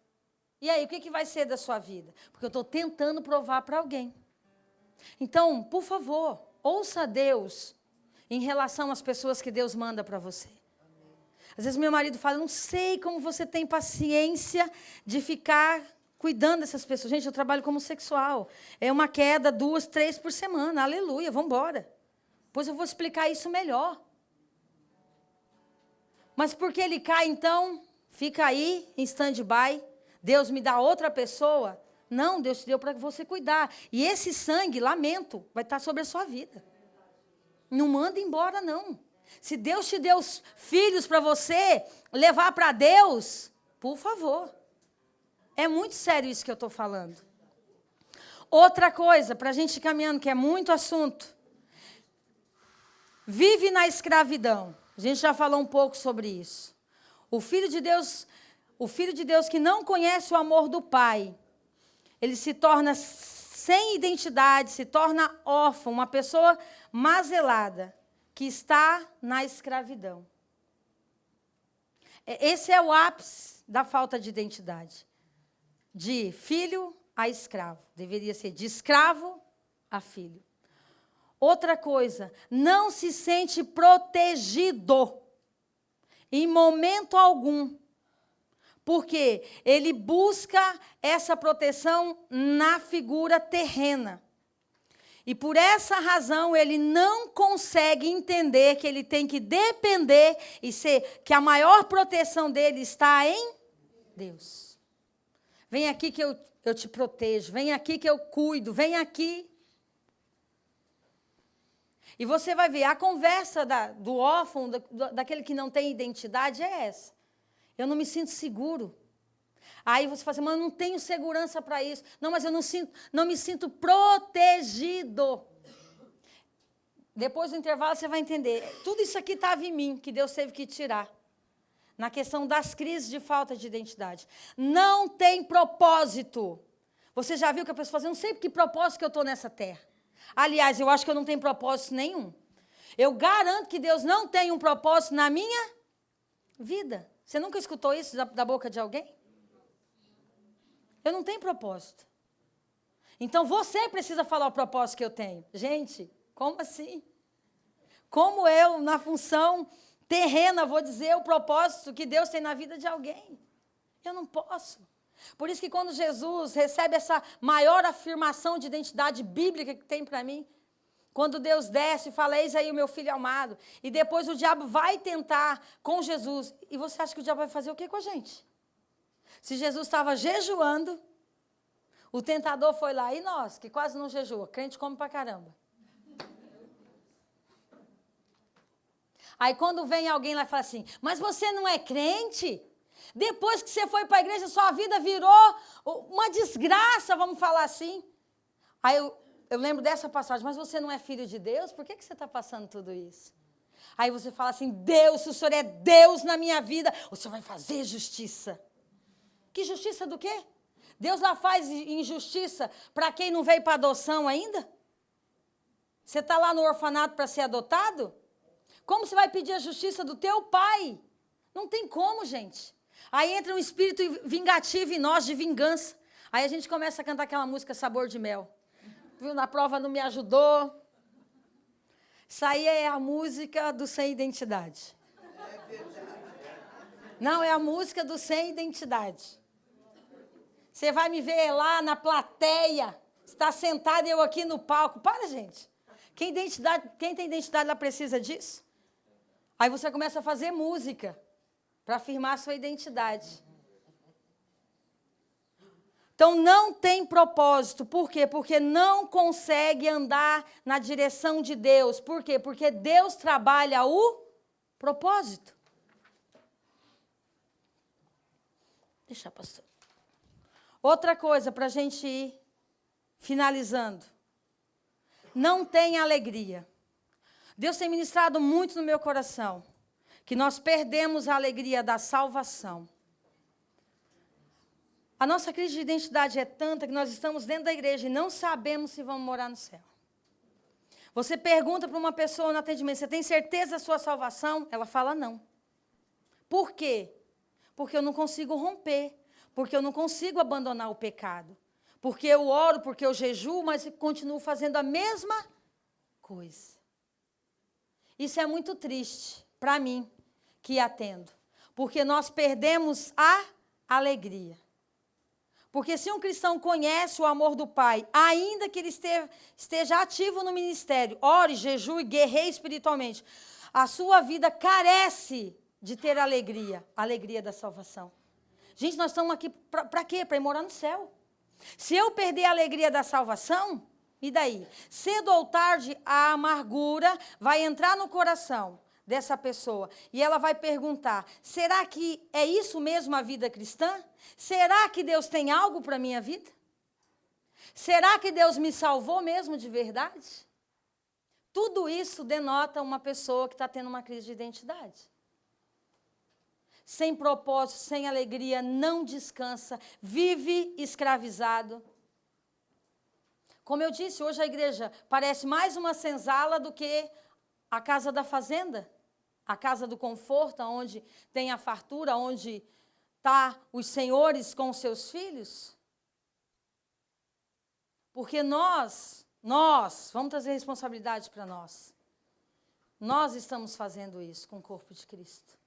E aí, o que vai ser da sua vida? Porque eu estou tentando provar para alguém. Então, por favor, ouça Deus em relação às pessoas que Deus manda para você. Às vezes meu marido fala, não sei como você tem paciência de ficar cuidando dessas pessoas. Gente, eu trabalho como sexual. É uma queda, 2, 3 por semana. Aleluia, vamos embora. Pois eu vou explicar isso melhor. Mas porque ele cai, então, fica aí em stand-by. Deus me dá outra pessoa. Não, Deus te deu para você cuidar. E esse sangue, lamento, vai estar sobre a sua vida. Não manda embora, não. Se Deus te deu os filhos para você levar para Deus, por favor. É muito sério isso que eu estou falando. Outra coisa, para a gente ir caminhando, que é muito assunto. Vive na escravidão. A gente já falou um pouco sobre isso. O filho de Deus que não conhece o amor do Pai, ele se torna sem identidade, se torna órfão, uma pessoa mazelada, que está na escravidão. Esse é o ápice da falta de identidade. De filho a escravo. Deveria ser de escravo a filho. Outra coisa, não se sente protegido em momento algum. Porque ele busca essa proteção na figura terrena. E por essa razão ele não consegue entender que ele tem que depender e ser que a maior proteção dele está em Deus. Vem aqui que eu te protejo, vem aqui que eu cuido, vem aqui. E você vai ver, a conversa do órfão, daquele que não tem identidade, é essa. Eu não me sinto seguro. Aí você fala assim, mas eu não tenho segurança para isso. Não, mas eu não me sinto protegido. Depois do intervalo você vai entender. Tudo isso aqui estava em mim, que Deus teve que tirar. Na questão das crises de falta de identidade. Não tem propósito. Você já viu que a pessoa fala assim, não sei por que propósito que eu estou nessa terra. Aliás, eu acho que eu não tenho propósito nenhum. Eu garanto que Deus não tem um propósito na minha vida. Você nunca escutou isso da boca de alguém? Eu não tenho propósito. Então você precisa falar o propósito que eu tenho. Gente, como assim? Como eu, na função terrena, vou dizer o propósito que Deus tem na vida de alguém? Eu não posso. Por isso que quando Jesus recebe essa maior afirmação de identidade bíblica que tem para mim, quando Deus desce e fala, eis aí o meu filho amado, e depois o diabo vai tentar com Jesus, e você acha que o diabo vai fazer o quê com a gente? Se Jesus estava jejuando, o tentador foi lá, e nós, que quase não jejua, crente come pra caramba. Aí quando vem alguém lá e fala assim, mas você não é crente? Depois que você foi para a igreja, sua vida virou uma desgraça, vamos falar assim. Aí eu lembro dessa passagem, mas você não é filho de Deus? Por que você está passando tudo isso? Aí você fala assim, Deus, se o Senhor é Deus na minha vida, o Senhor vai fazer justiça. Que justiça do quê? Deus lá faz injustiça para quem não veio para adoção ainda? Você está lá no orfanato para ser adotado? Como você vai pedir a justiça do teu pai? Não tem como, gente. Aí entra um espírito vingativo em nós, de vingança. Aí a gente começa a cantar aquela música Sabor de Mel. Viu? Na prova não me ajudou. Isso aí é a música do sem identidade. Não, é a música do sem identidade. Você vai me ver lá na plateia, está sentado e eu aqui no palco. Para, gente. Quem tem identidade lá precisa disso? Aí você começa a fazer música para afirmar a sua identidade. Então, não tem propósito. Por quê? Porque não consegue andar na direção de Deus. Por quê? Porque Deus trabalha o propósito. Deixa, pastor. Outra coisa para a gente ir finalizando. Não tem alegria. Deus tem ministrado muito no meu coração que nós perdemos a alegria da salvação. A nossa crise de identidade é tanta que nós estamos dentro da igreja e não sabemos se vamos morar no céu. Você pergunta para uma pessoa no atendimento, você tem certeza da sua salvação? Ela fala não. Por quê? Porque eu não consigo romper, porque eu não consigo abandonar o pecado. Porque eu oro, porque eu jejuo, mas continuo fazendo a mesma coisa. Isso é muito triste para mim, que atendo. Porque nós perdemos a alegria. Porque se um cristão conhece o amor do Pai, ainda que ele esteja ativo no ministério, ore, jejue, guerreie espiritualmente, a sua vida carece de ter alegria, a alegria da salvação. Gente, nós estamos aqui para quê? Para ir morar no céu. Se eu perder a alegria da salvação, e daí? Cedo ou tarde, a amargura vai entrar no coração dessa pessoa e ela vai perguntar, será que é isso mesmo a vida cristã? Será que Deus tem algo para a minha vida? Será que Deus me salvou mesmo de verdade? Tudo isso denota uma pessoa que está tendo uma crise de identidade. Sem propósito, sem alegria, não descansa, vive escravizado. Como eu disse, hoje a igreja parece mais uma senzala do que a casa da fazenda, a casa do conforto, onde tem a fartura, onde tá os senhores com os seus filhos. Porque nós, vamos trazer responsabilidade para nós. Nós estamos fazendo isso com o corpo de Cristo.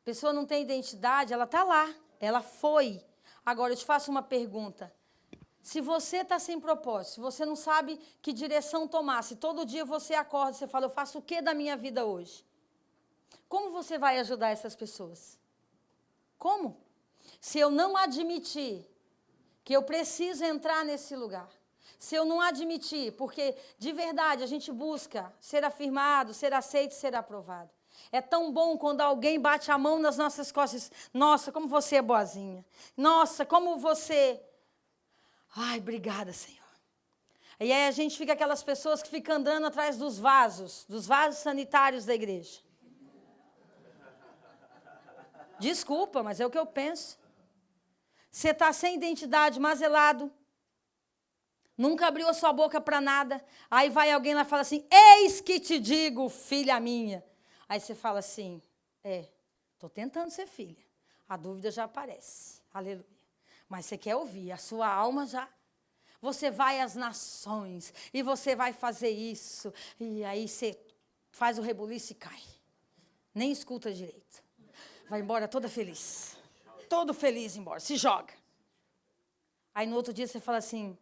A pessoa não tem identidade, ela está lá, ela foi. Agora, eu te faço uma pergunta. Se você está sem propósito, se você não sabe que direção tomar, se todo dia você acorda e você fala, eu faço o que da minha vida hoje? Como você vai ajudar essas pessoas? Como? Se eu não admitir que eu preciso entrar nesse lugar, se eu não admitir, porque de verdade a gente busca ser afirmado, ser aceito, ser aprovado. É tão bom quando alguém bate a mão nas nossas costas. Nossa, como você é boazinha. Nossa, como você... Ai, obrigada, Senhor. E aí a gente fica aquelas pessoas que ficam andando atrás dos vasos sanitários da igreja. Desculpa, mas é o que eu penso. Você está sem identidade, mazelado. Nunca abriu a sua boca para nada. Aí vai alguém lá e fala assim, eis que te digo, filha minha. Aí você fala assim, estou tentando ser filha. A dúvida já aparece. Aleluia. Mas você quer ouvir, a sua alma já... Você vai às nações e você vai fazer isso. E aí você faz o rebuliço e cai. Nem escuta direito. Vai embora toda feliz. Todo feliz embora, se joga. Aí no outro dia você fala assim,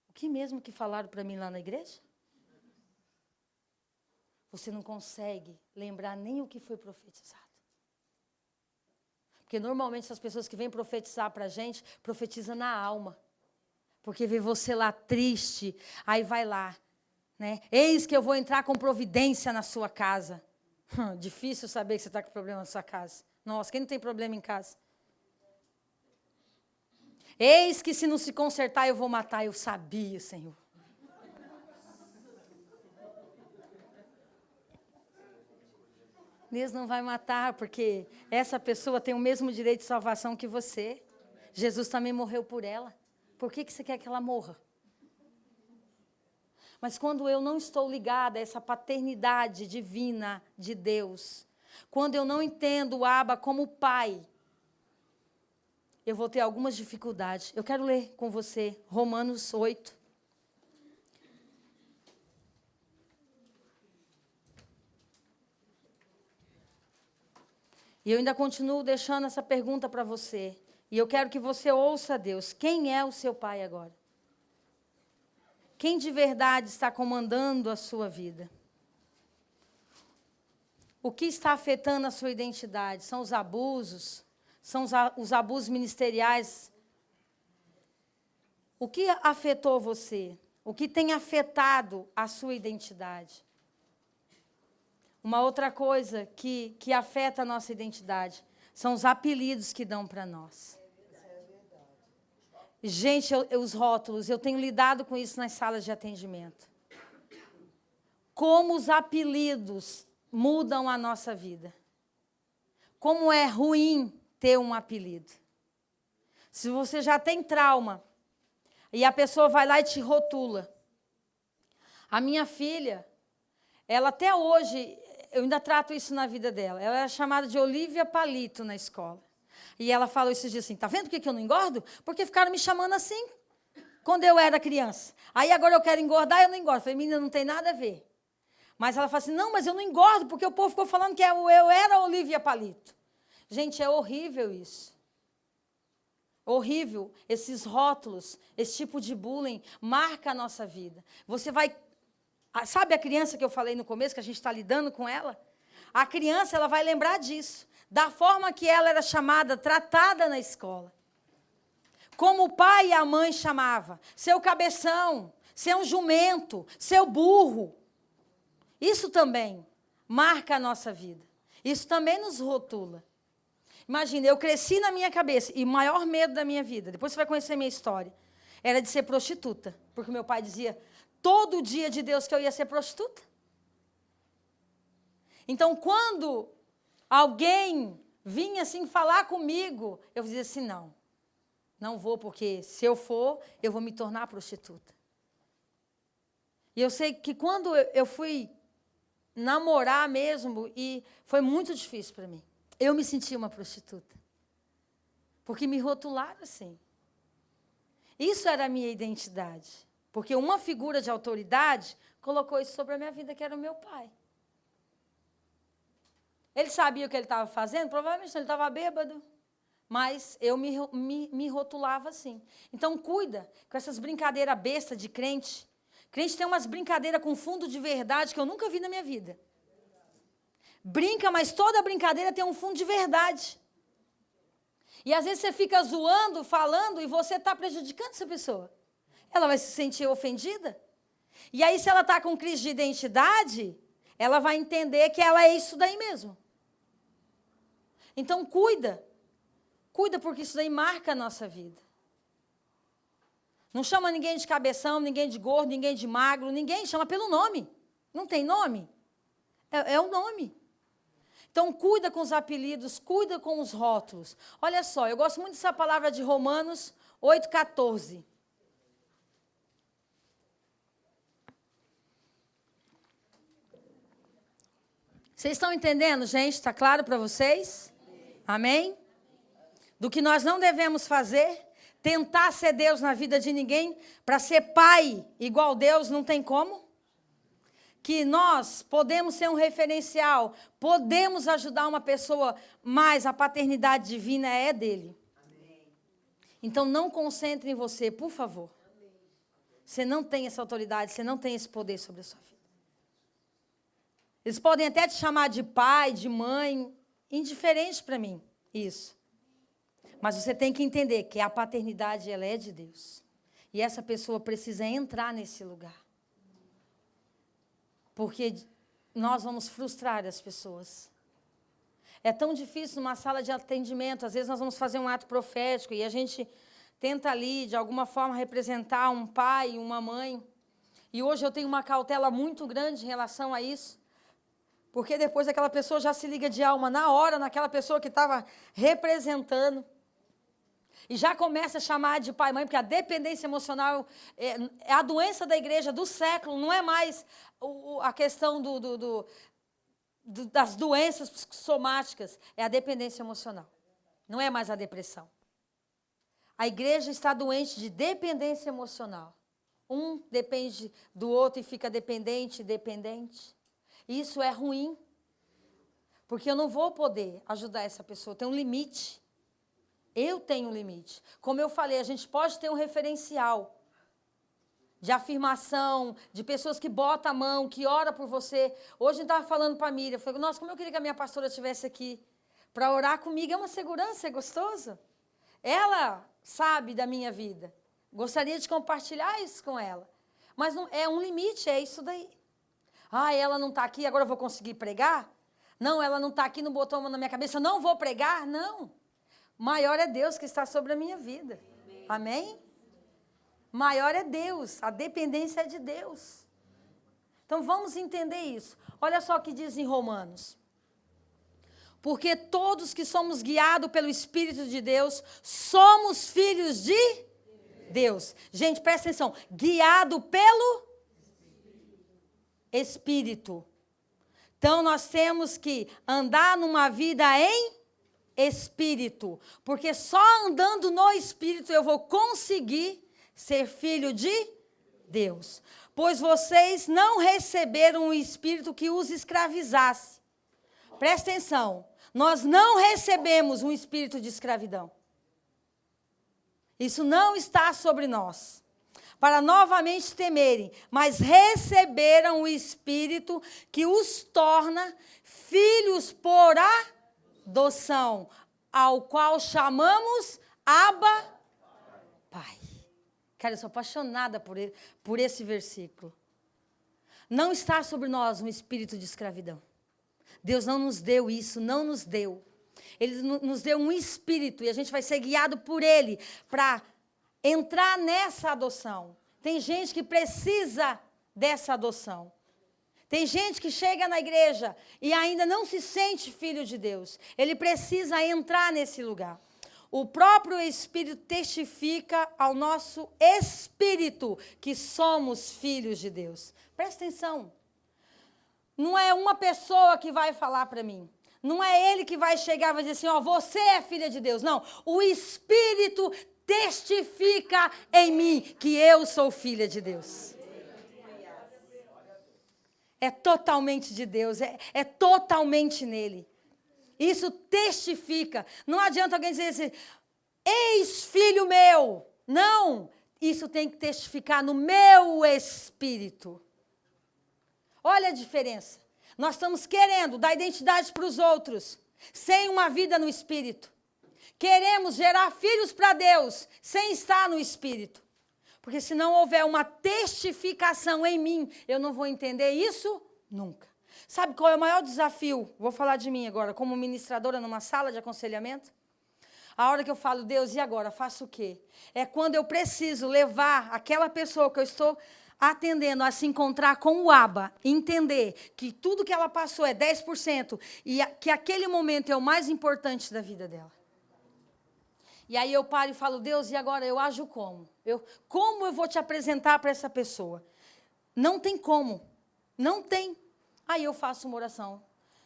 o que mesmo que falaram para mim lá na igreja? Você não consegue lembrar nem o que foi profetizado. Porque normalmente essas pessoas que vêm profetizar para a gente, profetizam na alma. Porque vê você lá triste, aí vai lá, né? Eis que eu vou entrar com providência na sua casa. Difícil saber que você está com problema na sua casa. Nossa, quem não tem problema em casa? Eis que se não se consertar eu vou matar. Eu sabia, Senhor. Deus não vai matar, porque essa pessoa tem o mesmo direito de salvação que você. Jesus também morreu por ela. Por que você quer que ela morra? Mas quando eu não estou ligada a essa paternidade divina de Deus, quando eu não entendo o Abba como pai, eu vou ter algumas dificuldades. Eu quero ler com você Romanos 8. E eu ainda continuo deixando essa pergunta para você. E eu quero que você ouça Deus. Quem é o seu pai agora? Quem de verdade está comandando a sua vida? O que está afetando a sua identidade? São os abusos? São os abusos ministeriais? O que afetou você? O que tem afetado a sua identidade? Uma outra coisa que afeta a nossa identidade são os apelidos que dão para nós. Gente, os rótulos, eu tenho lidado com isso nas salas de atendimento. Como os apelidos mudam a nossa vida. Como é ruim ter um apelido. Se você já tem trauma e a pessoa vai lá e te rotula. A minha filha, ela até hoje, eu ainda trato isso na vida dela. Ela era chamada de Olivia Palito na escola. E ela falou esses dias assim, tá vendo por que eu não engordo? Porque ficaram me chamando assim, quando eu era criança. Aí agora eu quero engordar e eu não engordo. Eu falei, menina, não tem nada a ver. Mas ela falou assim, não, mas eu não engordo, porque o povo ficou falando que eu era Olivia Palito. Gente, é horrível isso. Horrível. Esses rótulos, esse tipo de bullying, marca a nossa vida. Você vai... Sabe a criança que eu falei no começo, que a gente está lidando com ela? A criança, ela vai lembrar disso. Da forma que ela era chamada, tratada na escola. Como o pai e a mãe chamavam. Seu cabeção, seu jumento, seu burro. Isso também marca a nossa vida. Isso também nos rotula. Imagina, eu cresci na minha cabeça, e o maior medo da minha vida, depois você vai conhecer a minha história, era de ser prostituta. Porque meu pai dizia, todo dia de Deus que eu ia ser prostituta. Então, quando alguém vinha assim falar comigo, eu dizia assim, não vou, porque se eu for, eu vou me tornar prostituta. E eu sei que quando eu fui namorar mesmo, e foi muito difícil para mim, eu me sentia uma prostituta. Porque me rotularam assim. Isso era a minha identidade. Porque uma figura de autoridade colocou isso sobre a minha vida, que era o meu pai. Ele sabia o que ele estava fazendo? Provavelmente ele estava bêbado. mas eu me rotulava assim. Então, cuida com essas brincadeiras bestas de crente. Crente tem umas brincadeiras com fundo de verdade que eu nunca vi na minha vida. Brinca, mas toda brincadeira tem um fundo de verdade. E às vezes você fica zoando, falando, e você está prejudicando essa pessoa. Ela vai se sentir ofendida. E aí, se ela está com crise de identidade, ela vai entender que ela é isso daí mesmo. Então, cuida. Cuida, porque isso daí marca a nossa vida. Não chama ninguém de cabeção, ninguém de gordo, ninguém de magro, ninguém chama pelo nome. Não tem nome? É o nome. Então, cuida com os apelidos, cuida com os rótulos. Olha só, eu gosto muito dessa palavra de Romanos 8,14. Vocês estão entendendo, gente? Está claro para vocês? Amém? Do que nós não devemos fazer, tentar ser Deus na vida de ninguém, para ser pai igual Deus, não tem como. Que nós podemos ser um referencial, podemos ajudar uma pessoa, mas a paternidade divina é dele. Então não concentre em você, por favor. Você não tem essa autoridade, você não tem esse poder sobre a sua vida. Eles podem até te chamar de pai, de mãe, indiferente para mim, isso. Mas você tem que entender que a paternidade, ela é de Deus. E essa pessoa precisa entrar nesse lugar. Porque nós vamos frustrar as pessoas. É tão difícil numa sala de atendimento, às vezes nós vamos fazer um ato profético e a gente tenta ali, de alguma forma, representar um pai e uma mãe. E hoje eu tenho uma cautela muito grande em relação a isso. Porque depois aquela pessoa já se liga de alma na hora, naquela pessoa que estava representando. E já começa a chamar de pai e mãe, porque a dependência emocional é a doença da igreja do século, não é mais a questão das doenças psicossomáticas, é a dependência emocional. Não é mais a depressão. A igreja está doente de dependência emocional. Um depende do outro e fica dependente. Isso é ruim, porque eu não vou poder ajudar essa pessoa, tem um limite. Eu tenho um limite. Como eu falei, a gente pode ter um referencial de afirmação, de pessoas que botam a mão, que oram por você. Hoje eu estava falando para a Miriam, eu falei, nossa, como eu queria que a minha pastora estivesse aqui para orar comigo. É uma segurança, é gostoso. Ela sabe da minha vida. Gostaria de compartilhar isso com ela. Mas não, é um limite, é isso daí. Ah, ela não está aqui, agora eu vou conseguir pregar? Não, ela não está aqui, não botou a mão na minha cabeça, eu não vou pregar? Não. Maior é Deus que está sobre a minha vida. Amém? Maior é Deus, a dependência é de Deus. Então vamos entender isso. Olha só o que diz em Romanos. Porque todos que somos guiados pelo Espírito de Deus, somos filhos de Deus. Gente, presta atenção. Guiado pelo Espírito. Então nós temos que andar numa vida em Espírito, porque só andando no Espírito eu vou conseguir ser filho de Deus. Pois vocês não receberam um espírito que os escravizasse. Presta atenção, nós não recebemos um espírito de escravidão. Isso não está sobre nós, para novamente temerem, mas receberam o espírito que os torna filhos por adoção, ao qual chamamos Abba, Pai. Cara, eu sou apaixonada por esse versículo. Não está sobre nós um espírito de escravidão. Deus não nos deu isso, não nos deu. Ele nos deu um espírito e a gente vai ser guiado por Ele para entrar nessa adoção. Tem gente que precisa dessa adoção. Tem gente que chega na igreja e ainda não se sente filho de Deus. Ele precisa entrar nesse lugar. O próprio Espírito testifica ao nosso espírito que somos filhos de Deus. Presta atenção. Não é uma pessoa que vai falar para mim. Não é ele que vai chegar e vai dizer assim, ó, você é filha de Deus. Não, o Espírito testifica em mim que eu sou filha de Deus. É totalmente de Deus, é totalmente nele. Isso testifica. Não adianta alguém dizer assim, ex-filho meu. Não, isso tem que testificar no meu espírito. Olha a diferença. Nós estamos querendo dar identidade para os outros, sem uma vida no espírito. Queremos gerar filhos para Deus, sem estar no espírito. Porque se não houver uma testificação em mim, eu não vou entender isso nunca. Sabe qual é o maior desafio? Vou falar de mim agora, como ministradora numa sala de aconselhamento. A hora que eu falo, Deus, e agora? Faço o quê? É quando eu preciso levar aquela pessoa que eu estou atendendo a se encontrar com o Abba, entender que tudo que ela passou é 10% e que aquele momento é o mais importante da vida dela. E aí eu paro e falo, Deus, e agora eu ajo como? Como eu vou te apresentar para essa pessoa? Não tem como. Não tem. Aí eu faço uma oração.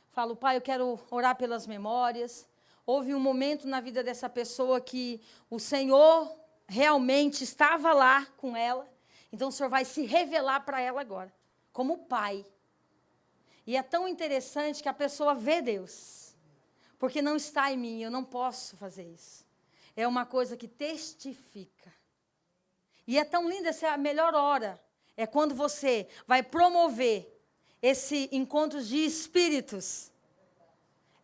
Falo, Pai, eu quero orar pelas memórias. Houve um momento na vida dessa pessoa que o Senhor realmente estava lá com ela. Então o Senhor vai se revelar para ela agora, como Pai. E é tão interessante que a pessoa vê Deus. Porque não está em mim, eu não posso fazer isso. É uma coisa que testifica. E é tão lindo, essa é a melhor hora. É quando você vai promover esse encontro de espíritos.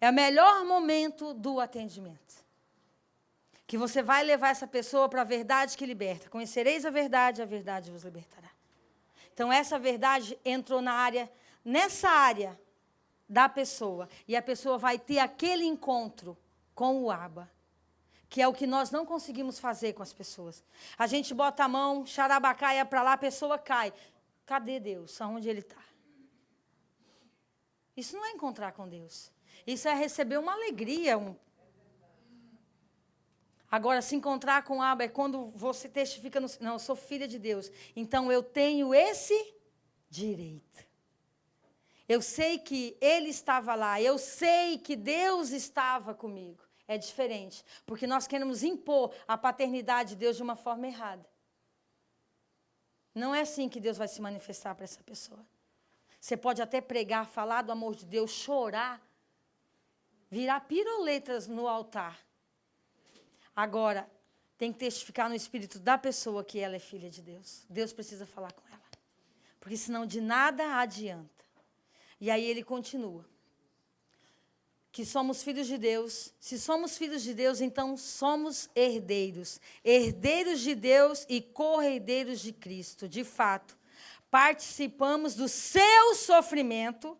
É o melhor momento do atendimento. Que você vai levar essa pessoa para a verdade que liberta. Conhecereis a verdade vos libertará. Então, essa verdade entrou nessa área da pessoa. E a pessoa vai ter aquele encontro com o Abba. Que é o que nós não conseguimos fazer com as pessoas. A gente bota a mão, xarabacaia para lá, a pessoa cai. Cadê Deus? Aonde Ele está? Isso não é encontrar com Deus. Isso é receber uma alegria. Agora, se encontrar com o Abba é quando você testifica, não, eu sou filha de Deus. Então, eu tenho esse direito. Eu sei que Ele estava lá. Eu sei que Deus estava comigo. É diferente, porque nós queremos impor a paternidade de Deus de uma forma errada. Não é assim que Deus vai se manifestar para essa pessoa. Você pode até pregar, falar do amor de Deus, chorar, virar piruletas no altar. Agora, tem que testificar no espírito da pessoa que ela é filha de Deus. Deus precisa falar com ela. Porque senão de nada adianta. E aí ele continua. Que somos filhos de Deus. Se somos filhos de Deus, então somos herdeiros. Herdeiros de Deus e co-herdeiros de Cristo. De fato, participamos do seu sofrimento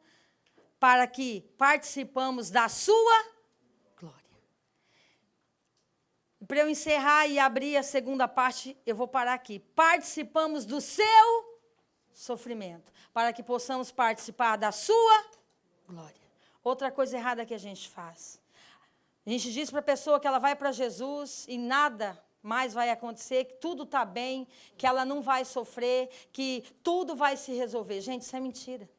para que participamos da sua glória. Para eu encerrar e abrir a segunda parte, eu vou parar aqui. Participamos do seu sofrimento para que possamos participar da sua glória. Outra coisa errada que a gente faz. A gente diz para a pessoa que ela vai para Jesus e nada mais vai acontecer, que tudo está bem, que ela não vai sofrer, que tudo vai se resolver. Gente, isso é mentira.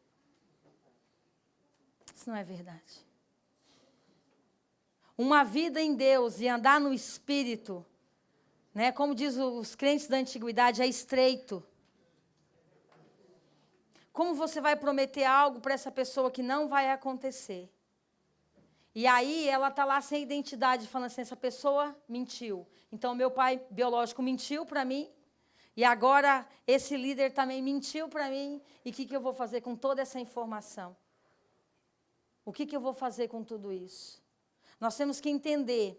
Isso não é verdade. Uma vida em Deus e andar no Espírito, né, como diz os crentes da antiguidade, é estreito. Como você vai prometer algo para essa pessoa que não vai acontecer? E aí ela está lá sem identidade, falando assim, essa pessoa mentiu. Então, meu pai biológico mentiu para mim, e agora esse líder também mentiu para mim. E o que eu vou fazer com toda essa informação? O que eu vou fazer com tudo isso? Nós temos que entender,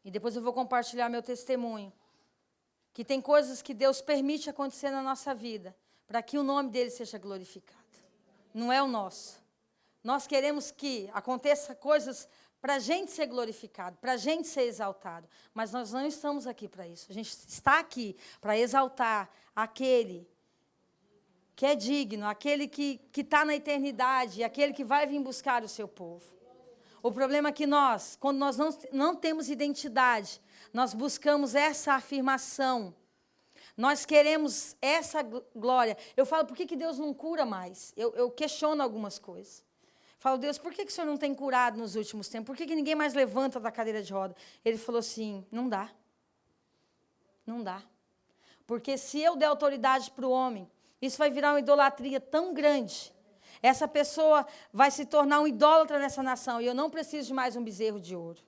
e depois eu vou compartilhar meu testemunho, que tem coisas que Deus permite acontecer na nossa vida, para que o nome dele seja glorificado. Não é o nosso. Nós queremos que aconteça coisas para a gente ser glorificado, para a gente ser exaltado. Mas nós não estamos aqui para isso. A gente está aqui para exaltar aquele que é digno, aquele que está na eternidade, aquele que vai vir buscar o seu povo. O problema é que nós, quando nós não temos identidade, nós buscamos essa afirmação. Nós queremos essa glória. Eu falo, por que Deus não cura mais? Eu questiono algumas coisas. Falo, Deus, por que o Senhor não tem curado nos últimos tempos? Por que ninguém mais levanta da cadeira de roda? Ele falou assim, não dá. Não dá. Porque se eu der autoridade para o homem, isso vai virar uma idolatria tão grande essa pessoa vai se tornar um idólatra nessa nação, e eu não preciso de mais um bezerro de ouro.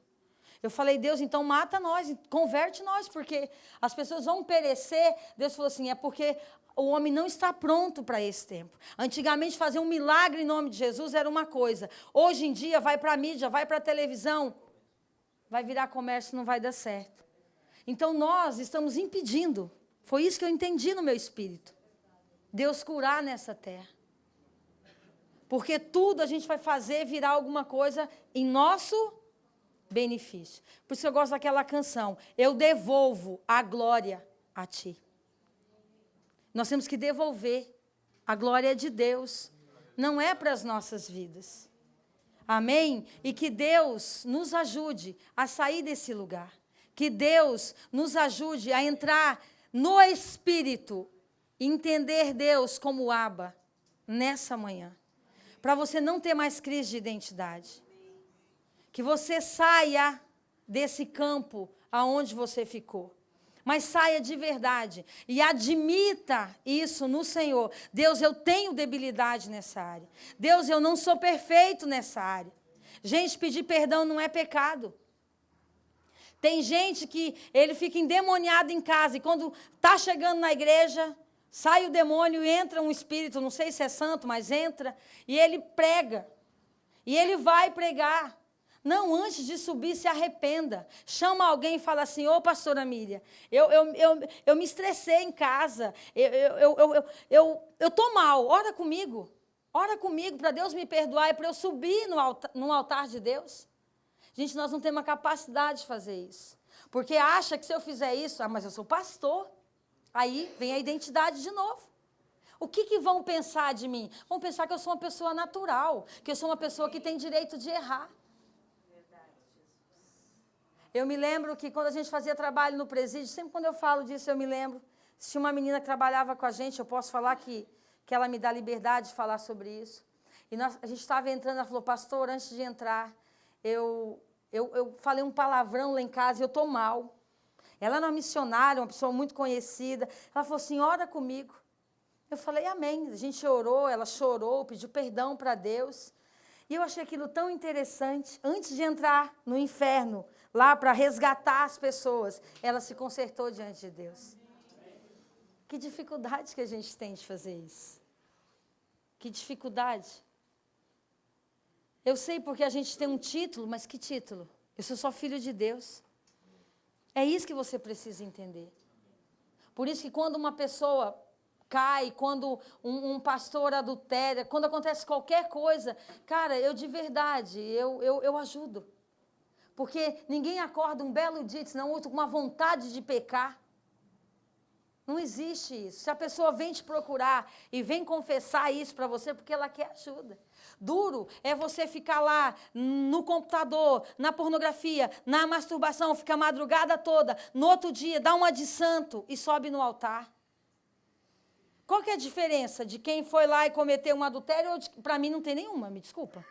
Eu falei, Deus, então mata nós, converte nós, porque as pessoas vão perecer. Deus falou assim, é porque o homem não está pronto para esse tempo. Antigamente, fazer um milagre em nome de Jesus era uma coisa. Hoje em dia, vai para a mídia, vai para a televisão, vai virar comércio, não vai dar certo. Então, nós estamos impedindo. Foi isso que eu entendi no meu espírito. Deus curar nessa terra. Porque tudo a gente vai fazer virar alguma coisa em nosso benefício. Por isso que eu gosto daquela canção. Eu devolvo a glória a ti. Nós temos que devolver. A glória de Deus. Não é para as nossas vidas. Amém? E que Deus nos ajude a sair desse lugar. Que Deus nos ajude a entrar no Espírito. E entender Deus como Abba nessa manhã. Para você não ter mais crise de identidade. Que você saia desse campo aonde você ficou. Mas saia de verdade e admita isso no Senhor. Deus, eu tenho debilidade nessa área. Deus, eu não sou perfeito nessa área. Gente, pedir perdão não é pecado. Tem gente que ele fica endemoniado em casa e quando está chegando na igreja, sai o demônio e entra um espírito, não sei se é santo, mas entra, e ele prega. E ele vai pregar. Não, antes de subir, se arrependa. Chama alguém e fala assim, ô pastora Miriam, eu me estressei em casa, eu estou mal, ora comigo para Deus me perdoar e para eu subir no altar de Deus. Gente, nós não temos a capacidade de fazer isso. Porque acha que se eu fizer isso, mas eu sou pastor. Aí vem a identidade de novo. O que vão pensar de mim? Vão pensar que eu sou uma pessoa natural, que eu sou uma pessoa que tem direito de errar. Eu me lembro que quando a gente fazia trabalho no presídio, sempre quando eu falo disso, eu me lembro, se tinha uma menina que trabalhava com a gente, eu posso falar que ela me dá liberdade de falar sobre isso. E a gente estava entrando, ela falou, pastor, antes de entrar, eu falei um palavrão lá em casa e eu estou mal. Ela era uma missionária, uma pessoa muito conhecida. Ela falou assim, ora comigo. Eu falei, amém. A gente orou, ela chorou, pediu perdão para Deus. E eu achei aquilo tão interessante. Antes de entrar no inferno, lá para resgatar as pessoas, ela se consertou diante de Deus. Que dificuldade que a gente tem de fazer isso. Que dificuldade. Eu sei porque a gente tem um título, mas que título? Eu sou só filho de Deus. É isso que você precisa entender. Por isso que quando uma pessoa cai, quando um pastor adultera, quando acontece qualquer coisa, cara, eu de verdade, eu ajudo. Porque ninguém acorda um belo dia, senão outro com uma vontade de pecar. Não existe isso. Se a pessoa vem te procurar e vem confessar isso para você, porque ela quer ajuda. Duro é você ficar lá no computador, na pornografia, na masturbação, fica a madrugada toda, no outro dia dá uma de santo e sobe no altar. Qual que é a diferença de quem foi lá e cometeu um adultério? Para mim não tem nenhuma, me desculpa.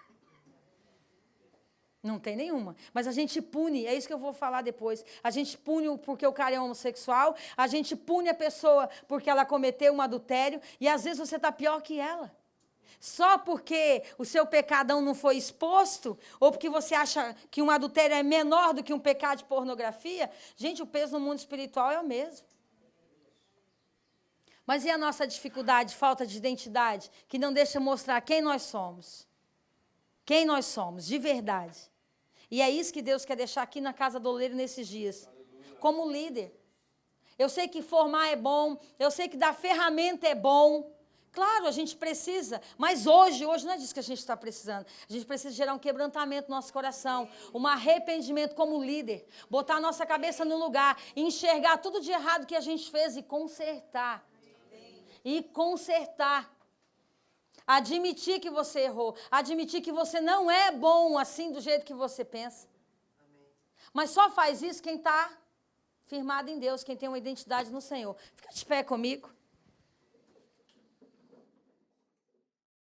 Não tem nenhuma. Mas a gente pune, é isso que eu vou falar depois. A gente pune porque o cara é homossexual, a gente pune a pessoa porque ela cometeu um adultério, e às vezes você está pior que ela. Só porque o seu pecadão não foi exposto, ou porque você acha que um adultério é menor do que um pecado de pornografia, gente, o peso no mundo espiritual é o mesmo. Mas e a nossa dificuldade, falta de identidade, que não deixa mostrar quem nós somos? Quem nós somos, de verdade. E é isso que Deus quer deixar aqui na Casa do Oleiro nesses dias. Como líder. Eu sei que formar é bom, eu sei que dar ferramenta é bom. Claro, a gente precisa, mas hoje não é disso que a gente está precisando. A gente precisa gerar um quebrantamento no nosso coração, um arrependimento como líder, botar a nossa cabeça no lugar, enxergar tudo de errado que a gente fez e consertar. E consertar. Admitir que você errou, admitir que você não é bom assim do jeito que você pensa. Mas só faz isso quem está firmado em Deus, quem tem uma identidade no Senhor. Fica de pé comigo.